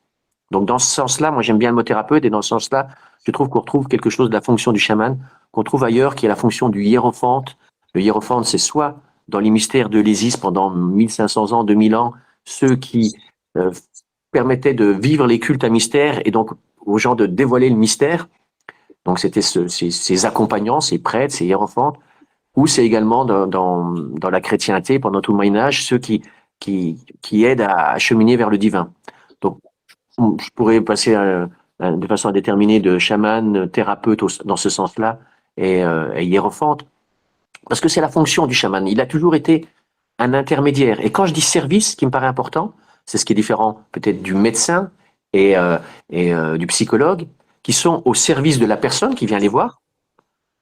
Donc, dans ce sens-là, moi, j'aime bien le mot thérapeute, et dans ce sens-là, je trouve qu'on retrouve quelque chose de la fonction du chaman, qu'on trouve ailleurs, qui est la fonction du hiérophante. Le hiérophante, c'est soit dans les mystères de l'Isis pendant 1500 ans, 2000 ans, ceux qui permettaient de vivre les cultes à mystère, et donc aux gens de dévoiler le mystère. Donc c'était ces accompagnants, ces prêtres, ces hiérophantes, ou c'est également dans la chrétienté pendant tout le Moyen Âge ceux qui aident à cheminer vers le divin. Donc je pourrais passer de façon indéterminée de chaman, thérapeute dans ce sens-là et hiérophante, parce que c'est la fonction du chaman. Il a toujours été un intermédiaire. Et quand je dis service, ce qui me paraît important, c'est ce qui est différent peut-être du médecin et du psychologue, qui sont au service de la personne qui vient les voir.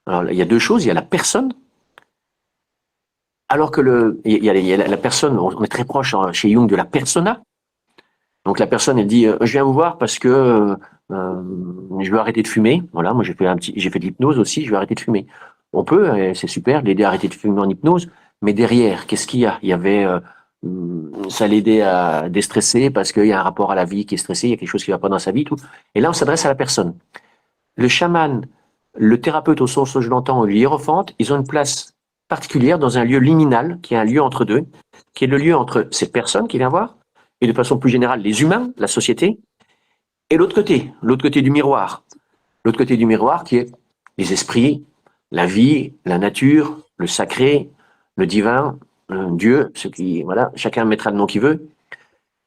Alors, il y a deux choses. Il y a la personne, alors que il y a la personne, on est très proche chez Jung de la persona. Donc la personne, elle dit, je viens vous voir parce que je veux arrêter de fumer. Voilà, moi j'ai fait de l'hypnose aussi, je veux arrêter de fumer. On peut, c'est super, l'aider à arrêter de fumer en hypnose, mais derrière, qu'est-ce qu'il y a? Il y avait, ça l'aidait à déstresser parce qu'il y a un rapport à la vie qui est stressé, il y a quelque chose qui va pas dans sa vie, tout. Et là, on s'adresse à la personne. Le chaman, le thérapeute au sens où je l'entends, ou le hiérophante, ils ont une place particulière dans un lieu liminal, qui est un lieu entre deux, qui est le lieu entre cette personne qui vient voir, et de façon plus générale, les humains, la société, et l'autre côté du miroir. L'autre côté du miroir qui est les esprits, la vie, la nature, le sacré, le divin, Dieu, ce qui, voilà, chacun mettra le nom qu'il veut.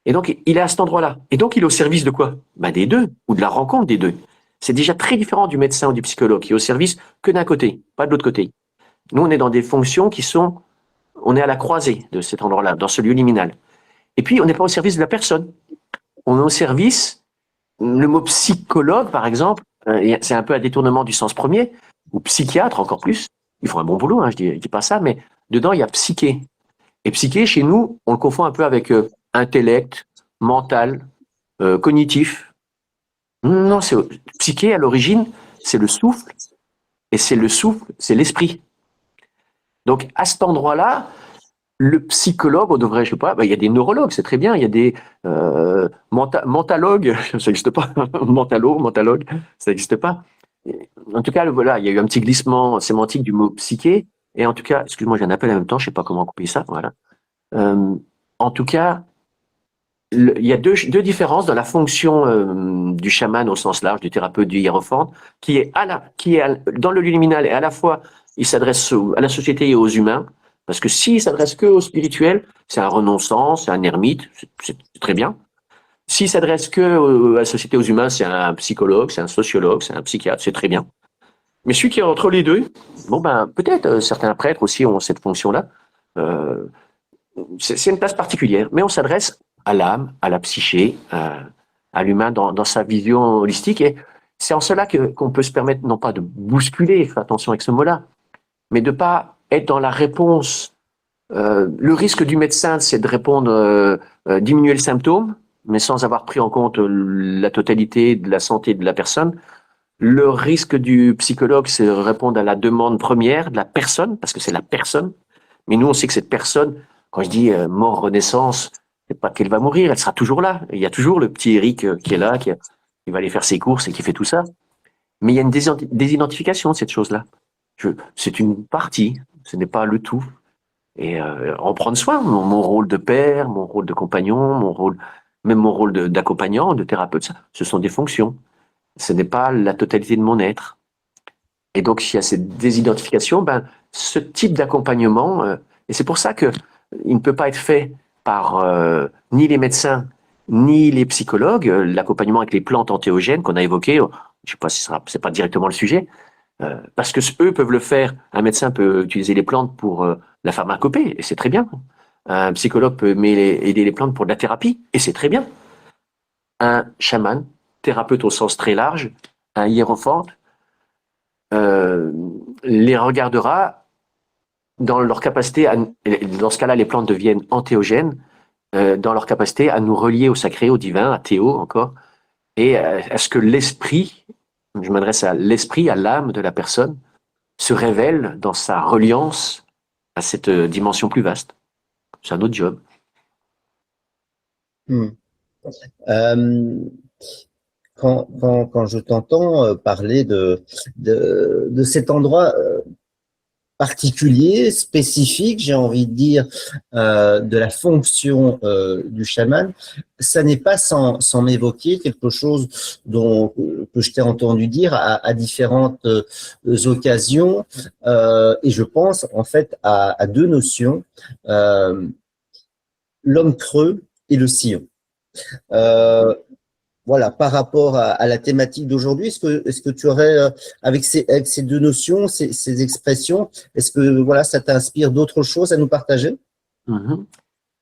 Et donc, il est à cet endroit-là. Et donc, il est au service de quoi? Ben, des deux, ou de la rencontre des deux. C'est déjà très différent du médecin ou du psychologue, qui est au service que d'un côté, pas de l'autre côté. Nous, on est dans des fonctions on est à la croisée de cet endroit-là, dans ce lieu liminal. Et puis, on n'est pas au service de la personne. On est au service, le mot psychologue, par exemple, c'est un peu un détournement du sens premier, ou psychiatre encore plus. Ils font un bon boulot, hein, je dis pas ça, mais dedans, il y a psyché. Et psyché, chez nous, on le confond un peu avec intellect, mental, cognitif. Non, psyché, à l'origine, c'est le souffle, et c'est le souffle, c'est l'esprit. Donc, à cet endroit-là, le psychologue, on devrait, je sais pas, il y a des neurologues, c'est très bien, il y a des mentalogues, ça n'existe pas, mentalogue, ça n'existe pas. En tout cas, voilà, il y a eu un petit glissement sémantique du mot psyché, et en tout cas, excuse-moi, j'ai un appel en même temps, je sais pas comment couper ça, voilà. En tout cas, il y a deux différences dans la fonction du chaman au sens large, du thérapeute, du hiérophante, qui est dans le luminal et à la fois, il s'adresse à la société et aux humains, parce que s'il s'adresse que aux spirituels, c'est un renonçant, c'est un ermite, c'est très bien. S'il s'adresse que à la société, aux humains, c'est un psychologue, c'est un sociologue, c'est un psychiatre, c'est très bien. Mais celui qui est entre les deux, bon ben peut-être certains prêtres aussi ont cette fonction-là. C'est une place particulière, mais on s'adresse à l'âme, à la psyché, à l'humain dans sa vision holistique. Et c'est en cela qu'on peut se permettre, non pas de bousculer, fais attention avec ce mot-là, mais de pas être dans la réponse. Le risque du médecin, c'est de répondre, diminuer le symptôme, mais sans avoir pris en compte la totalité de la santé de la personne. Le risque du psychologue, c'est de répondre à la demande première de la personne, parce que c'est la personne. Mais nous, on sait que cette personne, quand je dis mort, renaissance, c'est pas qu'elle va mourir, elle sera toujours là. Il y a toujours le petit Eric qui est là, qui va aller faire ses courses et qui fait tout ça. Mais il y a une désidentification de cette chose-là. C'est une partie, ce n'est pas le tout. Et en prendre soin, mon rôle de père, mon rôle de compagnon, même mon rôle d'accompagnant, de thérapeute, ce sont des fonctions. Ce n'est pas la totalité de mon être. Et donc, s'il y a cette désidentification, ben, ce type d'accompagnement, et c'est pour ça que il ne peut pas être fait par ni les médecins, ni les psychologues, l'accompagnement avec les plantes antéogènes qu'on a évoquées, je ne sais pas si c'est pas directement le sujet, parce que eux peuvent le faire, un médecin peut utiliser les plantes pour la pharmacopée, et c'est très bien. Un psychologue peut aider les plantes pour de la thérapie, et c'est très bien. Un chaman, thérapeute au sens très large, un hiérophante, les regardera dans leur capacité, dans ce cas-là, les plantes deviennent antéogènes, dans leur capacité à nous relier au sacré, au divin, à Théo encore, et à ce que l'esprit, je m'adresse à l'esprit, à l'âme de la personne, se révèle dans sa reliance à cette dimension plus vaste. C'est un autre job. Quand je t'entends parler de cet endroit particulier, spécifique, j'ai envie de dire, de la fonction du chaman, ça n'est pas sans m'évoquer quelque chose que je t'ai entendu dire à différentes occasions, et je pense en fait à deux notions, l'homme creux et le sillon. Euh, Voilà, par rapport à la thématique d'aujourd'hui, est-ce que tu aurais, avec ces deux notions, ces expressions, est-ce que voilà, ça t'inspire d'autres choses à nous partager? Mhm.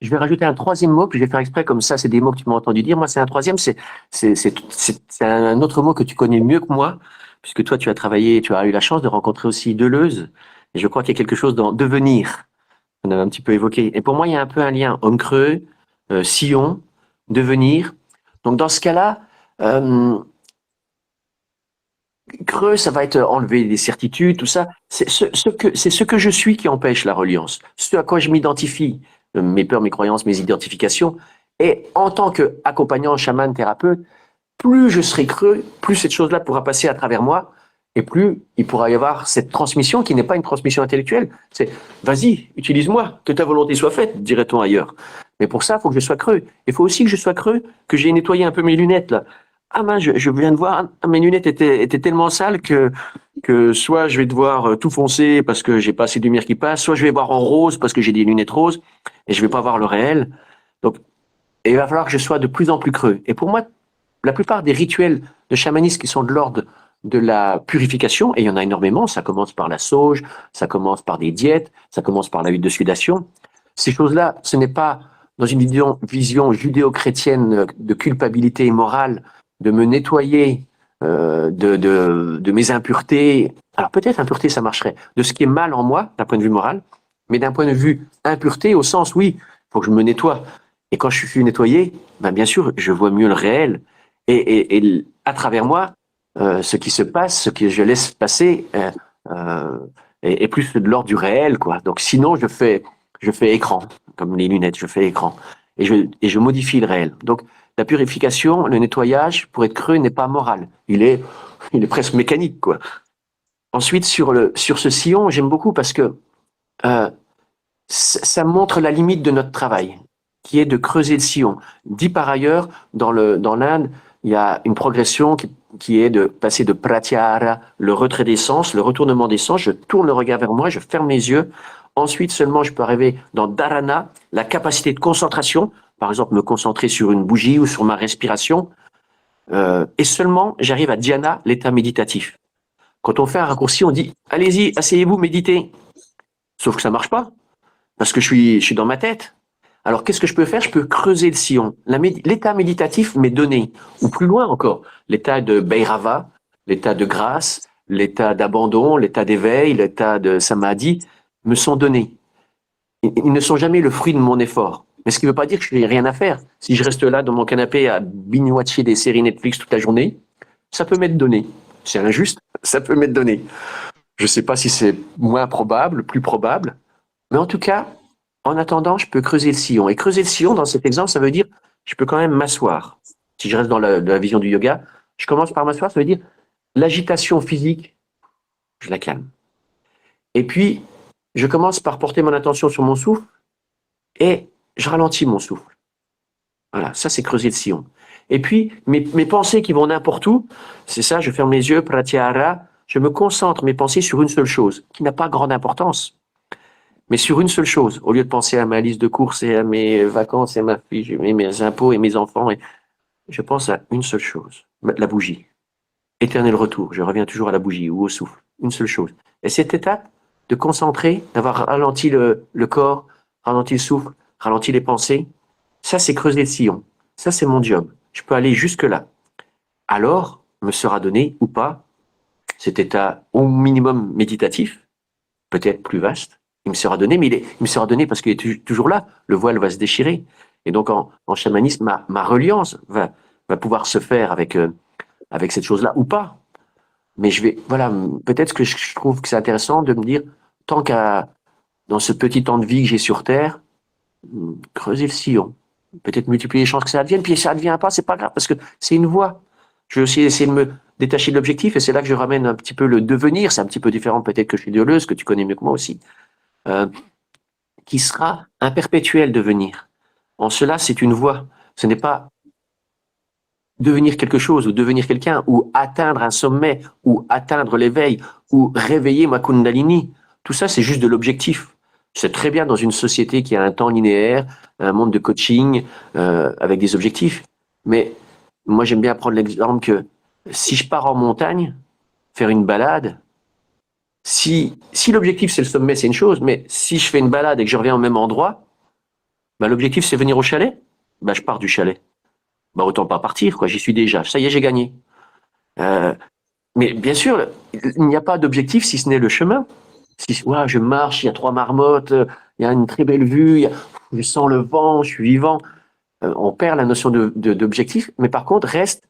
Je vais rajouter un troisième mot, puis je vais faire exprès, comme ça, c'est des mots que tu m'as entendu dire. Moi, c'est un troisième, c'est un autre mot que tu connais mieux que moi, puisque toi, tu as travaillé, tu as eu la chance de rencontrer aussi Deleuze, et je crois qu'il y a quelque chose dans devenir, qu'on avait un petit peu évoqué. Et pour moi, il y a un peu un lien homme creux, sillon, devenir. Donc, dans ce cas-là, euh, creux, ça va être enlever les certitudes, tout ça. C'est ce que je suis qui empêche la reliance. Ce à quoi je m'identifie, mes peurs, mes croyances, mes identifications. Et en tant qu'accompagnant, chaman, thérapeute, plus je serai creux, plus cette chose-là pourra passer à travers moi, et plus il pourra y avoir cette transmission qui n'est pas une transmission intellectuelle. C'est vas-y, utilise-moi, que ta volonté soit faite, dirait-on ailleurs. Mais pour ça, il faut que je sois creux. Il faut aussi que je sois creux, que j'ai nettoyé un peu mes lunettes là. Ah mince, je viens de voir, mes lunettes étaient tellement sales que soit je vais devoir tout foncer parce que j'ai pas assez de lumière qui passe, soit je vais voir en rose parce que j'ai des lunettes roses et je vais pas voir le réel. Donc, il va falloir que je sois de plus en plus creux. Et pour moi, la plupart des rituels de chamanisme qui sont de l'ordre de la purification, et il y en a énormément, ça commence par la sauge, ça commence par des diètes, ça commence par la huile de sudation. Ces choses-là, ce n'est pas dans une vision judéo-chrétienne de culpabilité morale, de me nettoyer de mes impuretés. Alors peut-être impureté, ça marcherait, de ce qui est mal en moi, d'un point de vue moral, mais d'un point de vue impureté, au sens, oui, il faut que je me nettoie. Et quand je suis nettoyé, ben bien sûr, je vois mieux le réel. Et à travers moi, ce qui se passe, ce que je laisse passer, est plus de l'ordre du réel, quoi. Donc sinon, je fais écran, comme les lunettes, je fais écran. Et je modifie le réel. Donc la purification, le nettoyage, pour être creux, n'est pas moral. Il est presque mécanique, quoi. Ensuite, sur ce sillon, j'aime beaucoup parce que ça montre la limite de notre travail, qui est de creuser le sillon. Dit par ailleurs, dans l'Inde, il y a une progression qui est de passer de pratyahara, le retrait des sens, le retournement des sens. Je tourne le regard vers moi, je ferme les yeux. Ensuite, seulement, je peux arriver dans dharana, la capacité de concentration. Par exemple, me concentrer sur une bougie ou sur ma respiration. Et seulement, j'arrive à dhyana, l'état méditatif. Quand on fait un raccourci, on dit « Allez-y, asseyez-vous, méditez ». Sauf que ça marche pas, parce que je suis dans ma tête. Alors, qu'est-ce que je peux faire? Je peux creuser le sillon. L'état méditatif m'est donné, ou plus loin encore, l'état de Bhairava, l'état de grâce, l'état d'abandon, l'état d'éveil, l'état de samadhi me sont donnés. Ils ne sont jamais le fruit de mon effort. Mais ce qui ne veut pas dire que je n'ai rien à faire. Si je reste là dans mon canapé à binge-watcher des séries Netflix toute la journée, ça peut m'être donné. C'est injuste, ça peut m'être donné. Je ne sais pas si c'est moins probable, plus probable, mais en tout cas, en attendant, je peux creuser le sillon. Et creuser le sillon, dans cet exemple, ça veut dire je peux quand même m'asseoir. Si je reste dans la vision du yoga, je commence par m'asseoir, ça veut dire l'agitation physique, je la calme. Et puis, je commence par porter mon attention sur mon souffle et je ralentis mon souffle. Voilà, ça c'est creuser le sillon. Et puis, mes pensées qui vont n'importe où, c'est ça, je ferme les yeux, pratyahara, je me concentre mes pensées sur une seule chose, qui n'a pas grande importance, mais sur une seule chose, au lieu de penser à ma liste de courses et à mes vacances et à ma fille, mes impôts et mes enfants, et je pense à une seule chose, la bougie. Éternel retour, je reviens toujours à la bougie ou au souffle, une seule chose. Et cette étape de concentrer, d'avoir ralenti le corps, ralenti le souffle, ralenti les pensées, ça c'est creuser le sillon. Ça c'est mon job. Je peux aller jusque-là. Alors, me sera donné ou pas cet état au minimum méditatif, peut-être plus vaste, il me sera donné, mais il me sera donné parce qu'il est toujours là. Le voile va se déchirer. Et donc, en chamanisme, ma reliance va pouvoir se faire avec cette chose-là ou pas. Mais voilà, peut-être que je trouve que c'est intéressant de me dire, tant qu'à, dans ce petit temps de vie que j'ai sur Terre, creuser le sillon. Peut-être multiplier les chances que ça advienne, puis si ça advient pas, c'est pas grave, parce que c'est une voie. Je vais aussi essayer détaché de l'objectif, et c'est là que je ramène un petit peu le devenir, c'est un petit peu différent peut-être que chez Deleuze, que tu connais mieux que moi aussi, qui sera un perpétuel devenir. En cela, c'est une voie. Ce n'est pas devenir quelque chose ou devenir quelqu'un ou atteindre un sommet ou atteindre l'éveil ou réveiller ma Kundalini. Tout ça, c'est juste de l'objectif. C'est très bien dans une société qui a un temps linéaire, un monde de coaching avec des objectifs. Mais moi, j'aime bien prendre l'exemple que si je pars en montagne, faire une balade, si l'objectif c'est le sommet, c'est une chose, mais si je fais une balade et que je reviens au même endroit, bah, l'objectif c'est venir au chalet, bah, je pars du chalet. Bah, autant pas partir, quoi. J'y suis déjà. Ça y est, j'ai gagné. Mais bien sûr, il n'y a pas d'objectif si ce n'est le chemin. Si ouais, je marche, il y a 3 marmottes, il y a une très belle vue, je sens le vent, je suis vivant. On perd la notion d'objectif, mais par contre, reste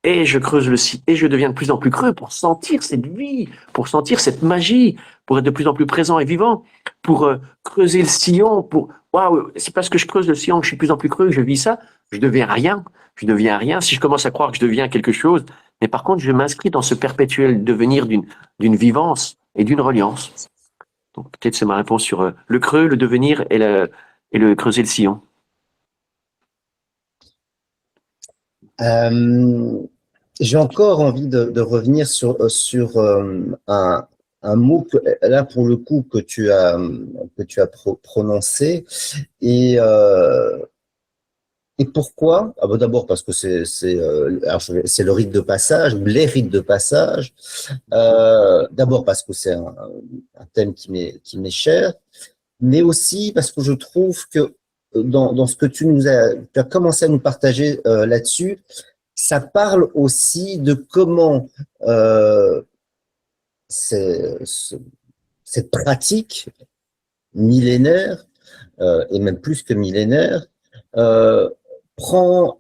et je creuse le site et je deviens de plus en plus creux pour sentir cette vie, pour sentir cette magie, pour être de plus en plus présent et vivant, pour creuser le sillon, pour waouh, c'est parce que je creuse le sillon que je suis de plus en plus creux que je vis ça, je deviens rien, je deviens rien. Si je commence à croire que je deviens quelque chose, mais par contre, je m'inscris dans ce perpétuel devenir d'une vivance et d'une reliance. Donc peut-être c'est ma réponse sur le creux, le devenir et le creuser le sillon. J'ai encore envie de revenir sur un mot que, là pour le coup que tu as prononcé et pourquoi? Ah bah d'abord parce que c'est le rite de passage, ou les rites de passage. D'abord parce que c'est un thème qui m'est cher, mais aussi parce que je trouve que dans ce que tu as commencé à nous partager là-dessus, ça parle aussi de comment cette pratique millénaire, et même plus que millénaire, prend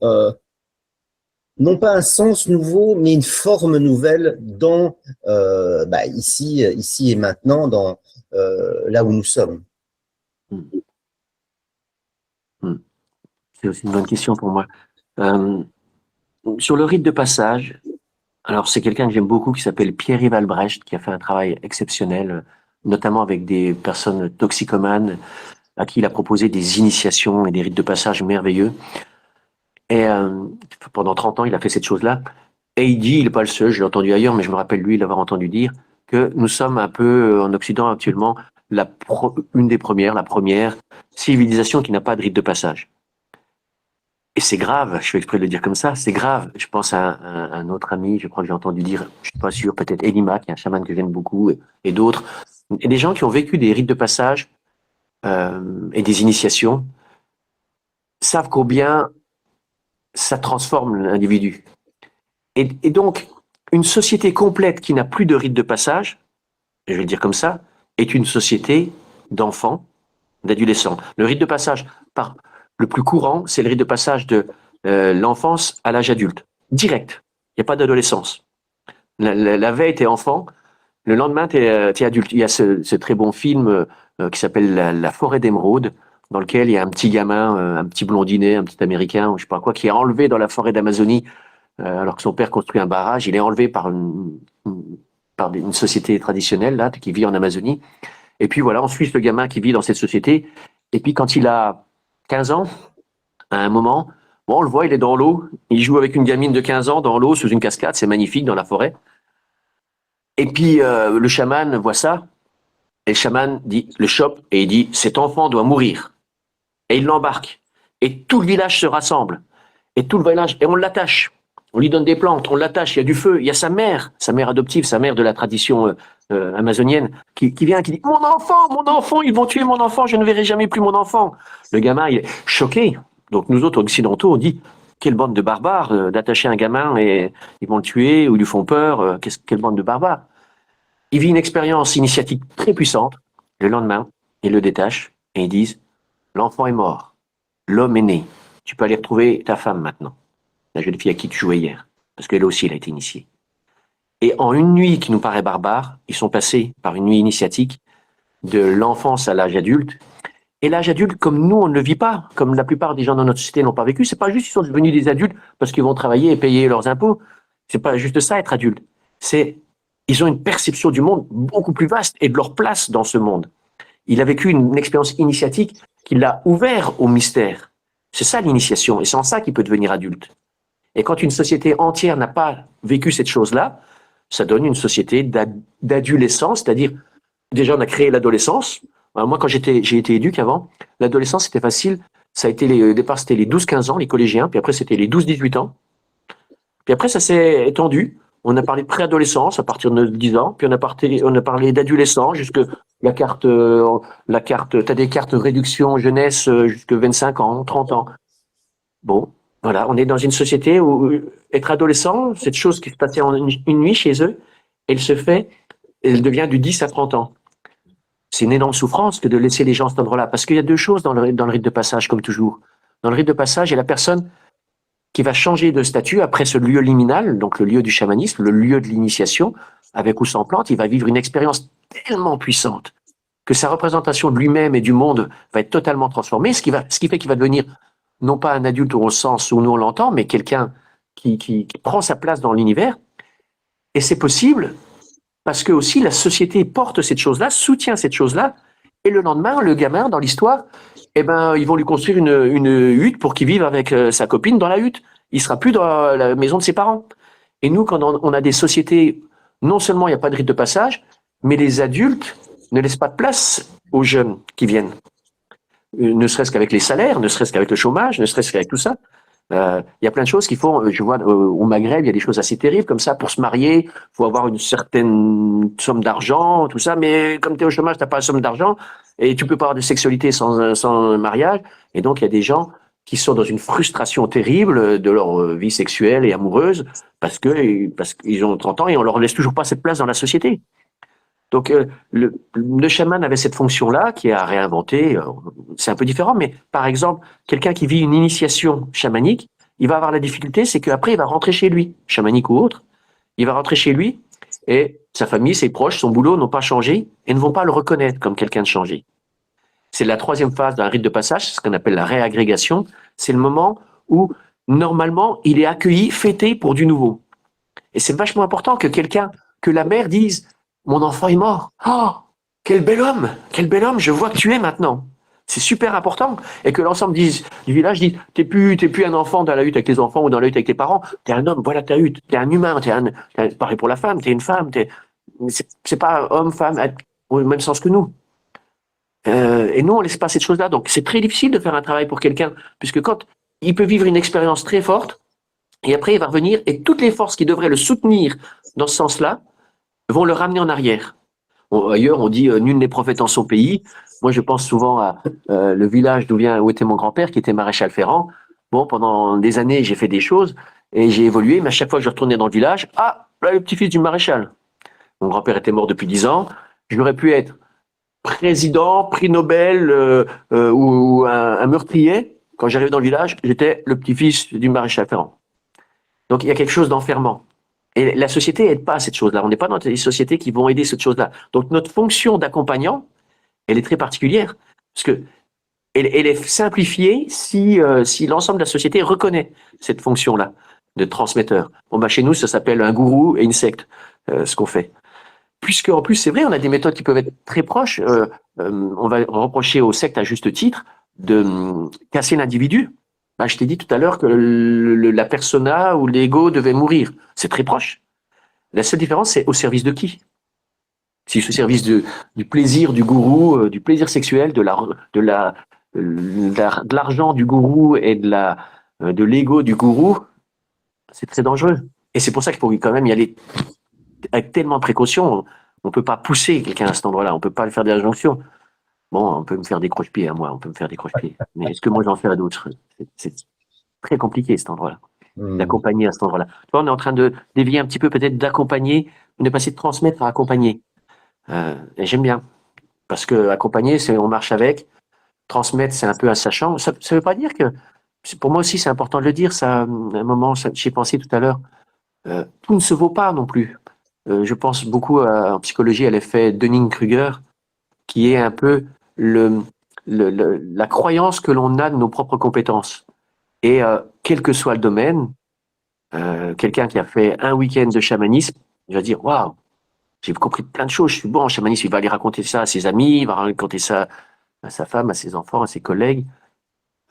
non pas un sens nouveau, mais une forme nouvelle dans ici et maintenant, dans là où nous sommes. C'est aussi une bonne question pour moi. Sur le rite de passage, alors c'est quelqu'un que j'aime beaucoup qui s'appelle Pierre-Yves Albrecht, qui a fait un travail exceptionnel, notamment avec des personnes toxicomanes à qui il a proposé des initiations et des rites de passage merveilleux. Et pendant 30 ans, il a fait cette chose-là. Et il dit, il n'est pas le seul, je l'ai entendu ailleurs, mais je me rappelle lui l'avoir entendu dire, que nous sommes un peu en Occident actuellement la première civilisation qui n'a pas de rite de passage. Et c'est grave, je fais exprès de le dire comme ça, c'est grave. Je pense à un autre ami, je crois que j'ai entendu dire, je suis pas sûr, peut-être Elima, qui est un chaman que j'aime beaucoup, et d'autres. Et des gens qui ont vécu des rites de passage et des initiations savent combien ça transforme l'individu. Et donc, une société complète qui n'a plus de rite de passage, je vais le dire comme ça, est une société d'enfants, d'adolescents. Le rite de passage, le plus courant, c'est le rite de passage de l'enfance à l'âge adulte. Direct. Il n'y a pas d'adolescence. La veille, t'es enfant. Le lendemain, t'es adulte. Il y a ce très bon film qui s'appelle La forêt d'émeraude, dans lequel il y a un petit gamin, un petit blondinet, un petit américain, ou je sais pas quoi, qui est enlevé dans la forêt d'Amazonie, alors que son père construit un barrage. Il est enlevé par une société traditionnelle, là, qui vit en Amazonie. Et puis voilà, on suit ce gamin qui vit dans cette société. Et puis quand il a 15 ans, à un moment, bon, on le voit, il est dans l'eau, il joue avec une gamine de 15 ans dans l'eau, sous une cascade, c'est magnifique, dans la forêt. Et puis le chaman voit ça, et le chaman le chope, et il dit, cet enfant doit mourir. Et il l'embarque. Et tout le village se rassemble. Et tout le village, et on l'attache. On lui donne des plantes, on l'attache, il y a du feu, il y a sa mère adoptive, sa mère de la tradition amazonienne, qui vient, qui dit, mon enfant, ils vont tuer mon enfant, je ne verrai jamais plus mon enfant. Le gamin, il est choqué. Donc nous autres occidentaux, on dit, quelle bande de barbares d'attacher un gamin et ils vont le tuer ou ils lui font peur, quelle bande de barbares. Il vit une expérience initiatique très puissante. Le lendemain, ils le détachent et ils disent, l'enfant est mort, l'homme est né, tu peux aller retrouver ta femme maintenant, la jeune fille à qui tu jouais hier, parce qu'elle aussi, elle a été initiée. Et en une nuit qui nous paraît barbare, ils sont passés par une nuit initiatique de l'enfance à l'âge adulte. Et l'âge adulte, comme nous, on ne le vit pas, comme la plupart des gens dans notre société n'ont pas vécu, c'est pas juste qu'ils sont devenus des adultes parce qu'ils vont travailler et payer leurs impôts. C'est pas juste ça, être adulte. Ils ont une perception du monde beaucoup plus vaste et de leur place dans ce monde. Il a vécu une expérience initiatique qui l'a ouvert au mystère. C'est ça l'initiation, et c'est en ça qu'il peut devenir adulte. Et quand une société entière n'a pas vécu cette chose-là, ça donne une société d'adolescence, c'est-à-dire, déjà on a créé l'adolescence. Moi, quand j'ai été éduque avant, l'adolescence c'était facile. Ça a été au départ c'était les 12-15 ans, les collégiens, puis après c'était les 12-18 ans. Puis après ça s'est étendu. On a parlé de préadolescence à partir de 10 ans, puis on a parlé d'adolescent jusque t'as des cartes réduction jeunesse jusque 25 ans, 30 ans. Bon, voilà, on est dans une société où être adolescent, cette chose qui se passait en une nuit chez eux, elle devient du 10 à 30 ans. C'est une énorme souffrance que de laisser les gens à cet endroit-là, parce qu'il y a deux choses dans le rite de passage, comme toujours. Dans le rite de passage, il y a la personne qui va changer de statut après ce lieu liminal, donc le lieu du chamanisme, le lieu de l'initiation, avec ou sans plante, il va vivre une expérience tellement puissante que sa représentation de lui-même et du monde va être totalement transformée, ce qui fait qu'il va devenir non pas un adulte au sens où nous on l'entend, mais quelqu'un qui prend sa place dans l'univers. Et c'est possible parce que aussi la société porte cette chose-là, soutient cette chose-là, et le lendemain, le gamin, dans l'histoire, eh ben, ils vont lui construire une hutte pour qu'il vive avec sa copine dans la hutte. Il sera plus dans la maison de ses parents. Et nous, quand on a des sociétés, non seulement il n'y a pas de rite de passage, mais les adultes ne laissent pas de place aux jeunes qui viennent. Ne serait-ce qu'avec les salaires, ne serait-ce qu'avec le chômage, ne serait-ce qu'avec tout ça. Il y a plein de choses qu'il faut. Je vois au Maghreb, il y a des choses assez terribles comme ça. Pour se marier, il faut avoir une certaine somme d'argent, tout ça. Mais comme tu es au chômage, tu n'as pas la somme d'argent et tu peux pas avoir de sexualité sans mariage. Et donc, il y a des gens qui sont dans une frustration terrible de leur vie sexuelle et amoureuse parce qu'ils ont 30 ans et on leur laisse toujours pas cette place dans la société. Donc, le chaman avait cette fonction-là qui a réinventé. C'est un peu différent, mais par exemple, quelqu'un qui vit une initiation chamanique, il va avoir la difficulté, c'est qu'après, il va rentrer chez lui, chamanique ou autre. Il va rentrer chez lui et sa famille, ses proches, son boulot n'ont pas changé et ne vont pas le reconnaître comme quelqu'un de changé. C'est la troisième phase d'un rite de passage, ce qu'on appelle la réagrégation. C'est le moment où, normalement, il est accueilli, fêté pour du nouveau. Et c'est vachement important que la mère dise mon enfant est mort. Oh, quel bel homme, je vois que tu es maintenant. C'est super important. Et que l'ensemble du village dise, t'es plus un enfant dans la hutte avec tes enfants ou dans la hutte avec tes parents, t'es un homme, voilà ta hutte, t'es un humain, pareil pour la femme, t'es une femme, c'est pas homme, femme, au même sens que nous. Et nous, on laisse pas cette chose-là. Donc, c'est très difficile de faire un travail pour quelqu'un, puisque quand il peut vivre une expérience très forte, et après, il va revenir, et toutes les forces qui devraient le soutenir dans ce sens-là, vont le ramener en arrière. Ailleurs, on dit nul n'est prophète en son pays. Moi, je pense souvent à le village où était mon grand-père, qui était maréchal ferrant. Bon, pendant des années, j'ai fait des choses et j'ai évolué, mais à chaque fois que je retournais dans le village, là, le petit-fils du maréchal. Mon grand-père était mort depuis 10 ans. J'aurais pu être président, prix Nobel ou un meurtrier. Quand j'arrive dans le village, j'étais le petit-fils du maréchal ferrant. Donc, il y a quelque chose d'enfermant. Et la société n'aide pas à cette chose-là. On n'est pas dans des sociétés qui vont aider cette chose-là. Donc, notre fonction d'accompagnant, elle est très particulière. Parce que elle est simplifiée si l'ensemble de la société reconnaît cette fonction-là de transmetteur. Bon, bah, chez nous, ça s'appelle un gourou et une secte, ce qu'on fait. Puisque, en plus, c'est vrai, on a des méthodes qui peuvent être très proches. On va reprocher aux sectes, à juste titre, de casser l'individu. Bah, je t'ai dit tout à l'heure que la persona ou l'ego devait mourir. C'est très proche. La seule différence, c'est au service de qui? Si c'est au service du plaisir du gourou, du plaisir sexuel, de l'argent du gourou et de l'ego du gourou, c'est très dangereux. Et c'est pour ça qu'il faut quand même y aller avec tellement de précaution. On ne peut pas pousser quelqu'un à cet endroit-là. On ne peut pas lui faire des injonctions. Bon, on peut me faire des croche-pieds à moi, on peut me faire des croche-pieds. Mais est-ce que moi j'en fais à d'autres? C'est très compliqué cet endroit-là, d'accompagner à cet endroit-là. Tu vois, on est en train de dévier un petit peu peut-être d'accompagner, de passer de transmettre à accompagner. Et j'aime bien, parce que accompagner, c'est on marche avec, transmettre, c'est un peu un sachant. Ça ne veut pas dire que, pour moi aussi, c'est important de le dire. Ça, à un moment, j'y ai pensé tout à l'heure. Tout ne se vaut pas non plus. Je pense beaucoup en psychologie à l'effet Dunning-Kruger, qui est un peu la croyance que l'on a de nos propres compétences. Et quel que soit le domaine, quelqu'un qui a fait un week-end de chamanisme, il va dire waouh, j'ai compris plein de choses, je suis bon en chamanisme. Il va aller raconter ça à ses amis, il va raconter ça à sa femme, à ses enfants, à ses collègues.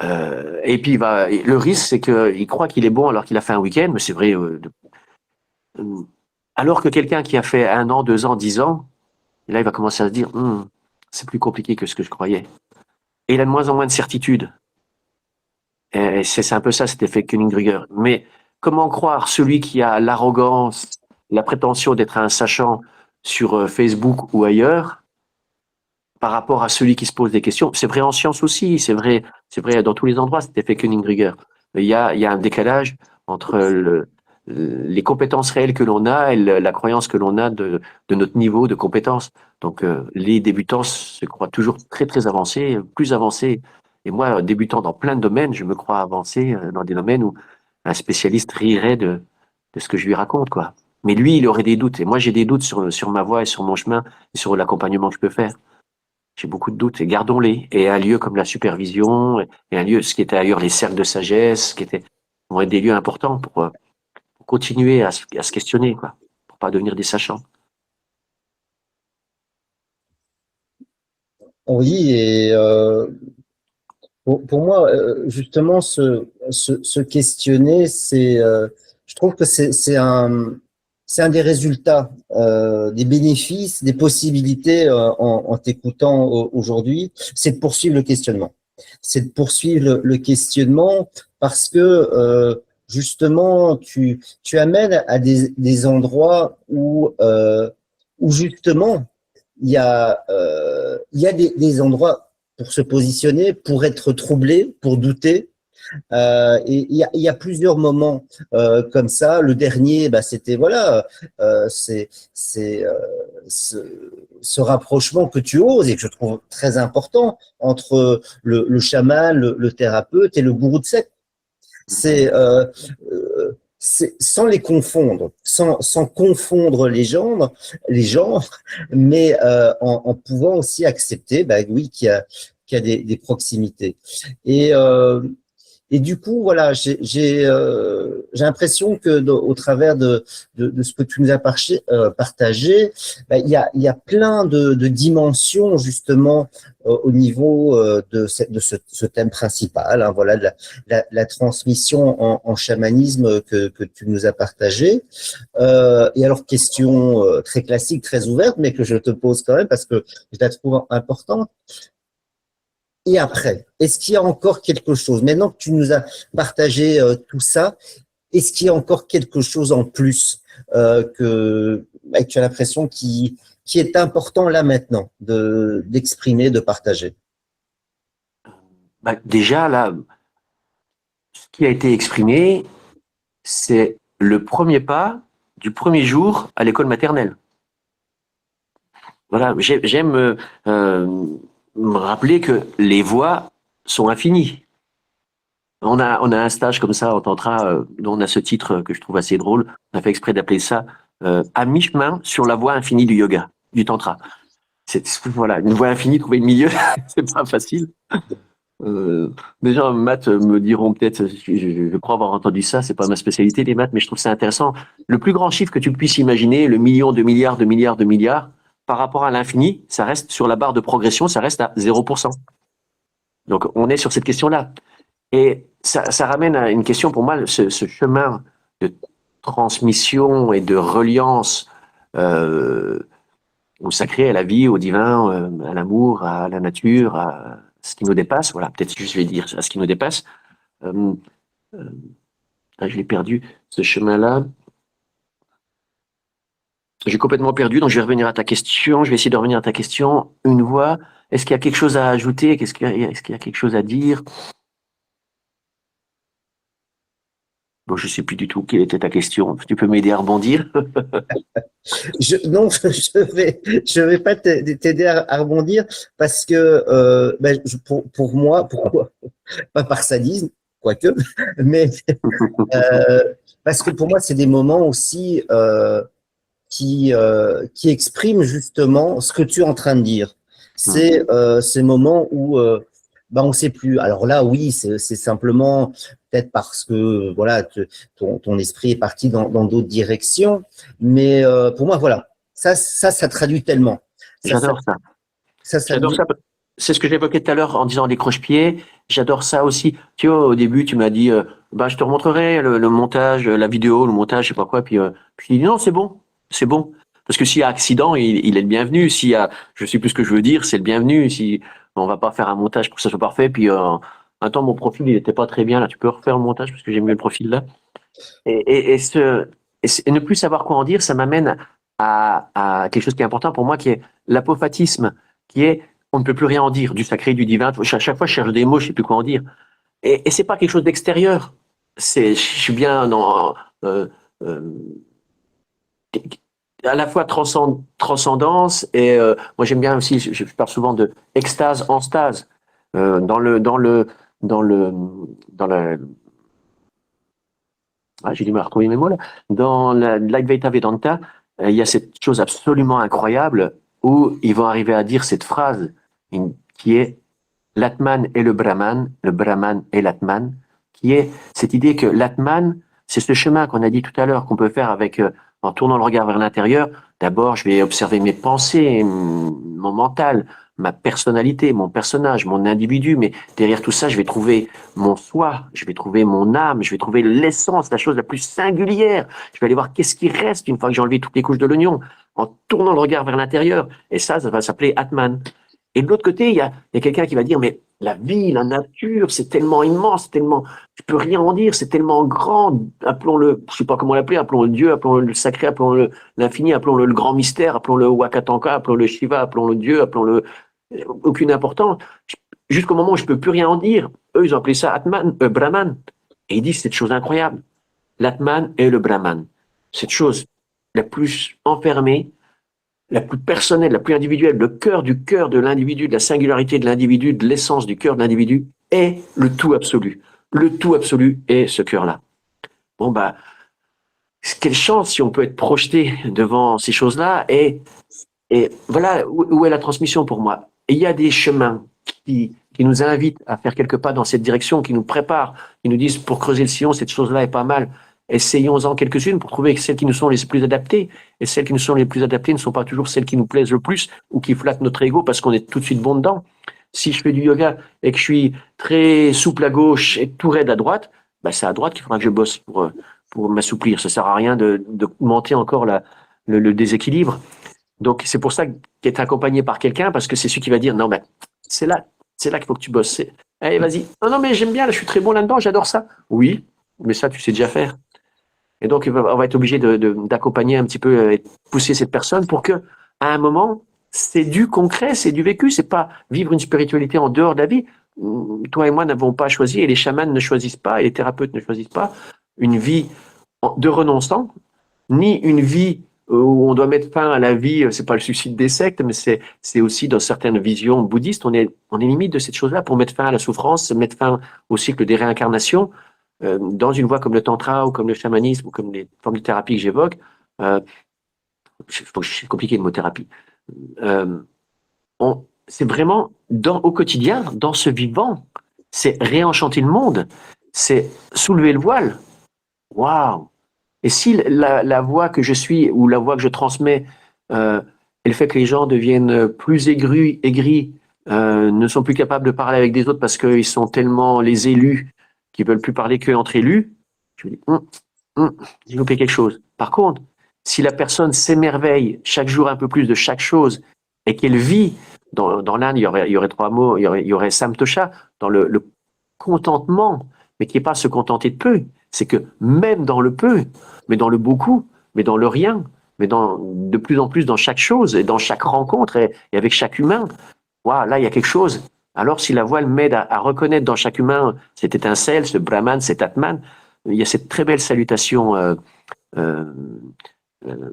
Et puis le risque, c'est qu'il croit qu'il est bon alors qu'il a fait un week-end, mais c'est vrai. Alors que quelqu'un qui a fait 1 an, 2 ans, 10 ans, et là, il va commencer à se dire, c'est plus compliqué que ce que je croyais. Et il a de moins en moins de certitude. Et c'est un peu ça, cet effet Dunning-Kruger. Mais comment croire celui qui a l'arrogance, la prétention d'être un sachant sur Facebook ou ailleurs, par rapport à celui qui se pose des questions? C'est vrai en science aussi, c'est vrai dans tous les endroits, cet effet Dunning-Kruger. Il y a un décalage entre les compétences réelles que l'on a et la croyance que l'on a de notre niveau de compétence. Donc, les débutants se croient toujours très, très avancés, plus avancés. Et moi, débutant dans plein de domaines, je me crois avancé dans des domaines où un spécialiste rirait de ce que je lui raconte, quoi. Mais lui, il aurait des doutes. Et moi, j'ai des doutes sur ma voie et sur mon chemin et sur l'accompagnement que je peux faire. J'ai beaucoup de doutes et gardons-les. Et un lieu comme la supervision et un lieu, ce qui était ailleurs les cercles de sagesse, vont être des lieux importants pour continuer à se questionner, quoi, pour pas devenir des sachants. Oui, et pour moi, justement, se questionner, je trouve que c'est un des résultats, des bénéfices, des possibilités en t'écoutant aujourd'hui, c'est de poursuivre le questionnement. C'est de poursuivre le questionnement parce que justement, tu amènes à des endroits où justement, il y a des endroits pour se positionner, pour être troublé, pour douter. Et il y a plusieurs moments comme ça. Le dernier, bah, c'était voilà, c'est ce, ce rapprochement que tu oses et que je trouve très important entre le chaman, le thérapeute et le gourou de secte. C'est sans les confondre, sans confondre les genres, mais en pouvant aussi accepter, bah oui, qu'il y a des proximités. Et et du coup, voilà, j'ai l'impression que au travers de ce que tu nous as partagé, bah, il y a plein de dimensions justement au niveau ce thème principal, hein, voilà, de la transmission en chamanisme que tu nous as partagé. Et alors, question très classique, très ouverte, mais que je te pose quand même parce que je la trouve importante. Et après, est-ce qu'il y a encore quelque chose? Maintenant que tu nous as partagé tout ça, est-ce qu'il y a encore quelque chose en plus que tu as l'impression qui est important là maintenant d'exprimer, de partager? Bah, déjà, là, ce qui a été exprimé, c'est le premier pas du premier jour à l'école maternelle. Voilà, j'aime me rappeler que les voies sont infinies. On a un stage comme ça en tantra, dont on a ce titre que je trouve assez drôle. On a fait exprès d'appeler ça à mi-chemin sur la voie infinie du yoga, du tantra. Voilà, une voie infinie, trouver le milieu, c'est pas facile. Des gens en maths me diront peut-être, je crois avoir entendu ça, c'est pas ma spécialité les maths, mais je trouve ça intéressant. Le plus grand chiffre que tu puisses imaginer, le million de milliards de milliards de milliards, par rapport à l'infini, ça reste sur la barre de progression, ça reste à 0%. Donc on est sur cette question-là. Et ça ramène à une question pour moi, ce chemin de transmission et de reliance au sacré, à la vie, au divin, à l'amour, à la nature, à ce qui nous dépasse. Voilà, peut-être que je vais dire à ce qui nous dépasse. Je l'ai perdu, ce chemin-là. J'ai complètement perdu, donc je vais revenir à ta question. Je vais essayer de revenir à ta question. Une voix. Est-ce qu'il y a quelque chose à ajouter? Est-ce qu'il y a quelque chose à dire? Bon, je sais plus du tout quelle était ta question. Tu peux m'aider à rebondir? Non, je vais pas t'aider à rebondir parce que pour moi, pourquoi pas par sadisme, quoique, mais parce que pour moi, c'est des moments aussi qui expriment justement ce que tu es en train de dire. C'est ces moments où on ne sait plus. Alors là, oui, c'est simplement peut-être parce que voilà, ton esprit est parti dans d'autres directions. Mais pour moi, voilà, ça traduit tellement. Ça, ça, J'adore ça. ça J'adore dit. ça. C'est ce que j'évoquais tout à l'heure en disant les croche-pieds. J'adore ça aussi. Tu vois, au début, tu m'as dit, bah, je te remontrerai le montage, la vidéo, le montage, je sais pas quoi. Puis j'ai dit non, c'est bon, c'est bon. Parce que s'il y a accident, il est le bienvenu. S'il y a, je sais plus ce que je veux dire, c'est le bienvenu. Si on va pas faire un montage pour que ça soit parfait. Puis attends, mon profil, il était pas très bien là. Tu peux refaire le montage parce que j'ai mieux le profil là. Et ne plus savoir quoi en dire, ça m'amène à quelque chose qui est important pour moi, qui est l'apophatisme, qui est on ne peut plus rien en dire, du sacré, du divin. Chaque fois, je cherche des mots, je sais plus quoi en dire. Et c'est pas quelque chose d'extérieur. Je suis bien dans euh, à la fois transcendance et moi j'aime bien aussi. Je parle souvent de extase en stase. Dans le dans le dans le dans la j'ai du mal à retrouver mes mots là. Dans l'Advaita Vedanta, il y a cette chose absolument incroyable où ils vont arriver à dire cette phrase qui est l'Atman est le Brahman est l'Atman, qui est cette idée que l'Atman, c'est ce chemin qu'on a dit tout à l'heure, qu'on peut faire avec, en tournant le regard vers l'intérieur. D'abord, je vais observer mes pensées, mon mental, ma personnalité, mon personnage, mon individu, mais derrière tout ça, je vais trouver mon soi, je vais trouver mon âme, je vais trouver l'essence, la chose la plus singulière. Je vais aller voir qu'est-ce qui reste une fois que j'ai enlevé toutes les couches de l'oignon, en tournant le regard vers l'intérieur. Et ça va s'appeler Atman. Et de l'autre côté, il y a quelqu'un qui va dire, mais la vie, la nature, c'est tellement immense, c'est tellement, je peux rien en dire, c'est tellement grand, appelons-le, je sais pas comment l'appeler, appelons-le Dieu, appelons-le le sacré, appelons-le l'infini, appelons-le le grand mystère, appelons-le Wakatanka, appelons-le Shiva, appelons-le Dieu, appelons-le aucune importance. Jusqu'au moment où je peux plus rien en dire, eux, ils ont appelé ça Atman, Brahman. Et ils disent cette chose incroyable. L'Atman et le Brahman. Cette chose la plus enfermée, la plus personnelle, la plus individuelle, le cœur de l'individu, de la singularité de l'individu, de l'essence du cœur de l'individu, est le tout absolu. Le tout absolu est ce cœur-là. Bon, bah, quelle chance si on peut être projeté devant ces choses-là. Et voilà où est la transmission pour moi. Et il y a des chemins qui nous invitent à faire quelques pas dans cette direction, qui nous préparent, qui nous disent pour creuser le sillon, cette chose-là est pas mal. Essayons-en quelques-unes pour trouver celles qui nous sont les plus adaptées. Et celles qui nous sont les plus adaptées ne sont pas toujours celles qui nous plaisent le plus ou qui flattent notre ego parce qu'on est tout de suite bon dedans. Si je fais du yoga et que je suis très souple à gauche et tout raide à droite, bah c'est à droite qu'il faudra que je bosse pour m'assouplir. Ça sert à rien de monter encore le déséquilibre. Donc, c'est pour ça qu'être accompagné par quelqu'un, parce que c'est celui qui va dire, non, mais c'est là qu'il faut que tu bosses. Allez, vas-y. Non, non, mais j'aime bien, là, je suis très bon là-dedans, j'adore ça. Oui, mais ça, tu sais déjà faire. Et donc, on va être obligé d'accompagner un petit peu et de pousser cette personne pour que, à un moment, c'est du concret, c'est du vécu, c'est pas vivre une spiritualité en dehors de la vie. Toi et moi n'avons pas choisi, et les chamans ne choisissent pas, et les thérapeutes ne choisissent pas une vie de renonçant, ni une vie où on doit mettre fin à la vie, c'est pas le suicide des sectes, mais c'est aussi dans certaines visions bouddhistes, on est limite de cette chose-là pour mettre fin à la souffrance, mettre fin au cycle des réincarnations, dans une voie comme le tantra ou comme le chamanisme ou comme les formes de thérapie que j'évoque. Euh, c'est compliqué le mot thérapie. Euh, c'est vraiment au quotidien, dans ce vivant, c'est réenchanter le monde, c'est soulever le voile. Waouh! Et si la voix que je suis ou la voix que je transmets, euh, elle fait que les gens deviennent plus aigris, ne sont plus capables de parler avec des autres parce qu'ils sont tellement les élus qui veulent plus parler qu'entre élus, je me dis, j'ai loupé quelque chose. Par contre, si la personne s'émerveille chaque jour un peu plus de chaque chose et qu'elle vit, dans l'Inde, il y aurait trois mots, il y aurait Samtosha, dans le contentement, mais qui n'est pas se contenter de peu, c'est que même dans le peu, mais dans le beaucoup, mais dans le rien, mais de plus en plus dans chaque chose et dans chaque rencontre et avec chaque humain, waouh, là il y a quelque chose. Alors si la voile m'aide à reconnaître dans chaque humain cette étincelle, ce Brahman, cet Atman, il y a cette très belle salutation euh,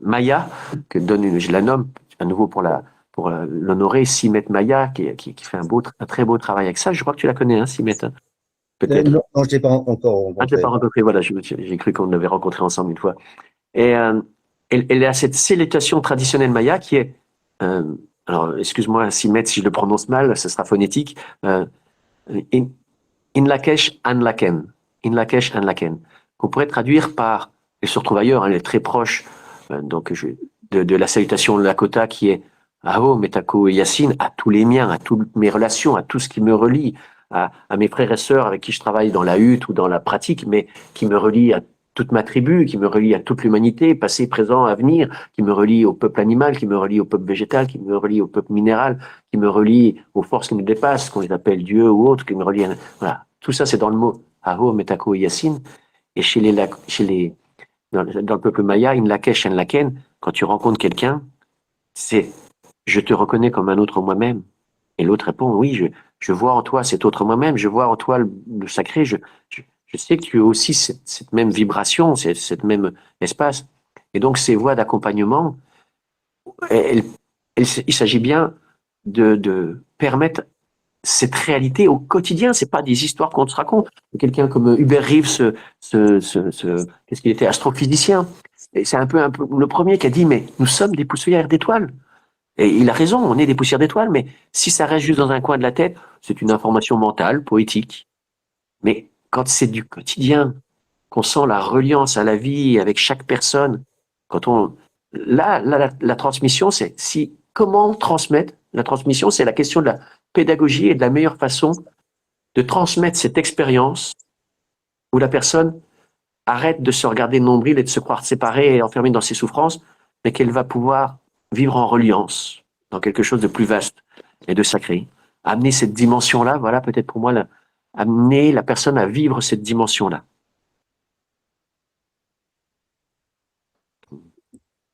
Maya que je la nomme à nouveau pour l'honorer, Simet Maya, qui fait un très beau travail avec ça. Je crois que tu la connais, hein, Simet, hein, peut-être. Non, non, je ne l'ai pas encore Ah, je l'ai rencontré. pas rencontré, voilà, j'ai cru qu'on l'avait rencontré ensemble une fois. Et elle a cette salutation traditionnelle maya qui est, alors excuse-moi, Simet, si je le prononce mal, ce sera phonétique, in, in Lakesh an Laken. In Lakesh an Laken. Qu'on pourrait traduire par, elle se retrouve ailleurs, elle est très proche de la salutation de Lakota qui est Aho, Metako et Yassine, à tous les miens, à toutes mes relations, à tout ce qui me relie, à mes frères et sœurs avec qui je travaille dans la hutte ou dans la pratique, mais qui me relie à toute ma tribu, qui me relie à toute l'humanité, passé, présent, avenir, qui me relie au peuple animal, qui me relie au peuple végétal, qui me relie au peuple minéral, qui me relie aux forces qui nous dépassent, qu'on les appelle Dieu ou autres, qui me relie à... Voilà. Tout ça, c'est dans le mot Aho, Metako et Yassine. Et dans le peuple maya, in Lakesh, en Laken, quand tu rencontres quelqu'un, c'est je te reconnais comme un autre moi-même. Et l'autre répond oui, je vois en toi cet autre moi-même, je vois en toi le sacré, je sais que tu as aussi cette même vibration, cette même espace. Et donc, ces voies d'accompagnement, il s'agit bien de permettre cette réalité au quotidien. C'est pas des histoires qu'on se raconte. Quelqu'un comme Hubert Reeves, qu'est-ce qu'il était, astrophysicien. Et c'est un peu le premier qui a dit, mais nous sommes des poussières d'étoiles. Et il a raison, on est des poussières d'étoiles, mais si ça reste juste dans un coin de la tête, c'est une information mentale, poétique. Mais quand c'est du quotidien, qu'on sent la reliance à la vie avec chaque personne, la transmission, c'est comment transmettre. La transmission, c'est la question de la pédagogie et de la meilleure façon de transmettre cette expérience où la personne arrête de se regarder le nombril et de se croire séparée et enfermée dans ses souffrances, mais qu'elle va pouvoir vivre en reliance, dans quelque chose de plus vaste et de sacré. Amener cette dimension-là, voilà peut-être pour moi, amener la personne à vivre cette dimension-là.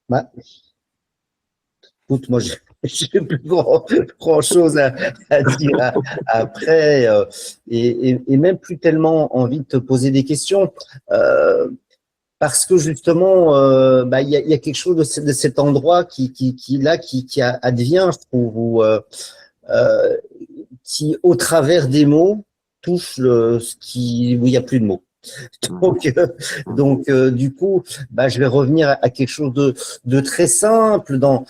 Bah, écoute, moi, j'ai plus grand chose à dire après, et même plus tellement envie de te poser des questions, parce que justement, il y a quelque chose de cet endroit qui advient, je trouve, qui, au travers des mots, touche où il n'y a plus de mots. Donc, du coup, je vais revenir à quelque chose de très simple dans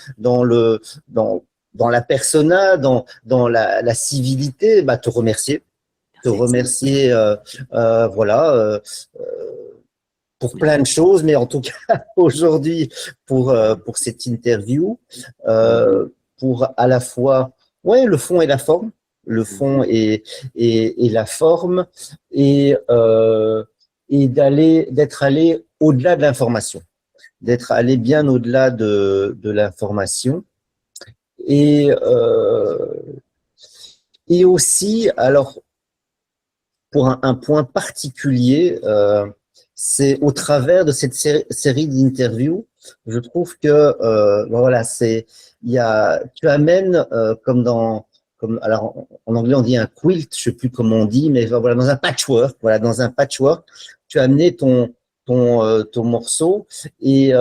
la persona, dans la civilité, te remercier. Te remercier, pour plein de choses, mais en tout cas, aujourd'hui, pour cette interview, pour à la fois, le fond et la forme, le fond et la forme, et d'être allé au-delà de l'information, d'être allé bien au-delà de l'information, et aussi, alors, pour un point particulier, c'est au travers de cette série d'interviews, je trouve que tu amènes, alors en anglais on dit un quilt, je sais plus comment on dit, mais voilà, dans un patchwork, tu as amené ton morceau, et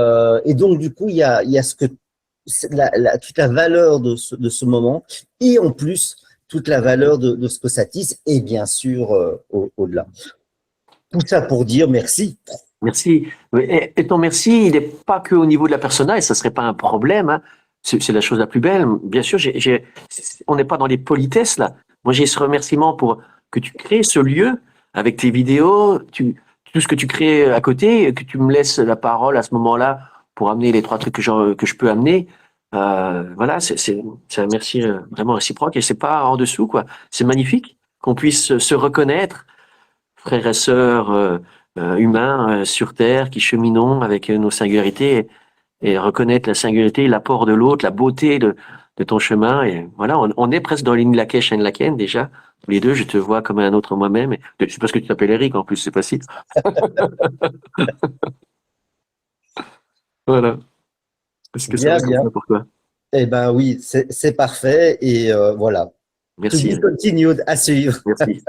donc du coup il y a toute la valeur de ce moment, et en plus toute la valeur de ce que ça tisse, et bien sûr au-delà. Tout ça pour dire merci. Merci. Et ton merci, il n'est pas que au niveau de la persona, et ça serait pas un problème. Hein. C'est la chose la plus belle. Bien sûr, on n'est pas dans les politesses là. Moi, j'ai ce remerciement pour que tu crées ce lieu avec tes vidéos, tout ce que tu crées à côté, que tu me laisses la parole à ce moment-là pour amener les 3 trucs que je peux amener. Voilà, c'est un merci vraiment réciproque, et c'est pas en dessous quoi. C'est magnifique qu'on puisse se reconnaître, frères et sœurs humains sur Terre, qui cheminons avec nos singularités, et reconnaître la singularité, l'apport de l'autre, la beauté de ton chemin. Et voilà, on est presque dans l'Inlakesh and Laken déjà. Tous les deux, je te vois comme un autre moi-même. C'est parce que tu t'appelles Eric en plus, c'est facile. Voilà. Est-ce que ça va comme ça pour toi? Eh ben oui, c'est parfait, et voilà. Merci. To be continued, à suivre. Merci.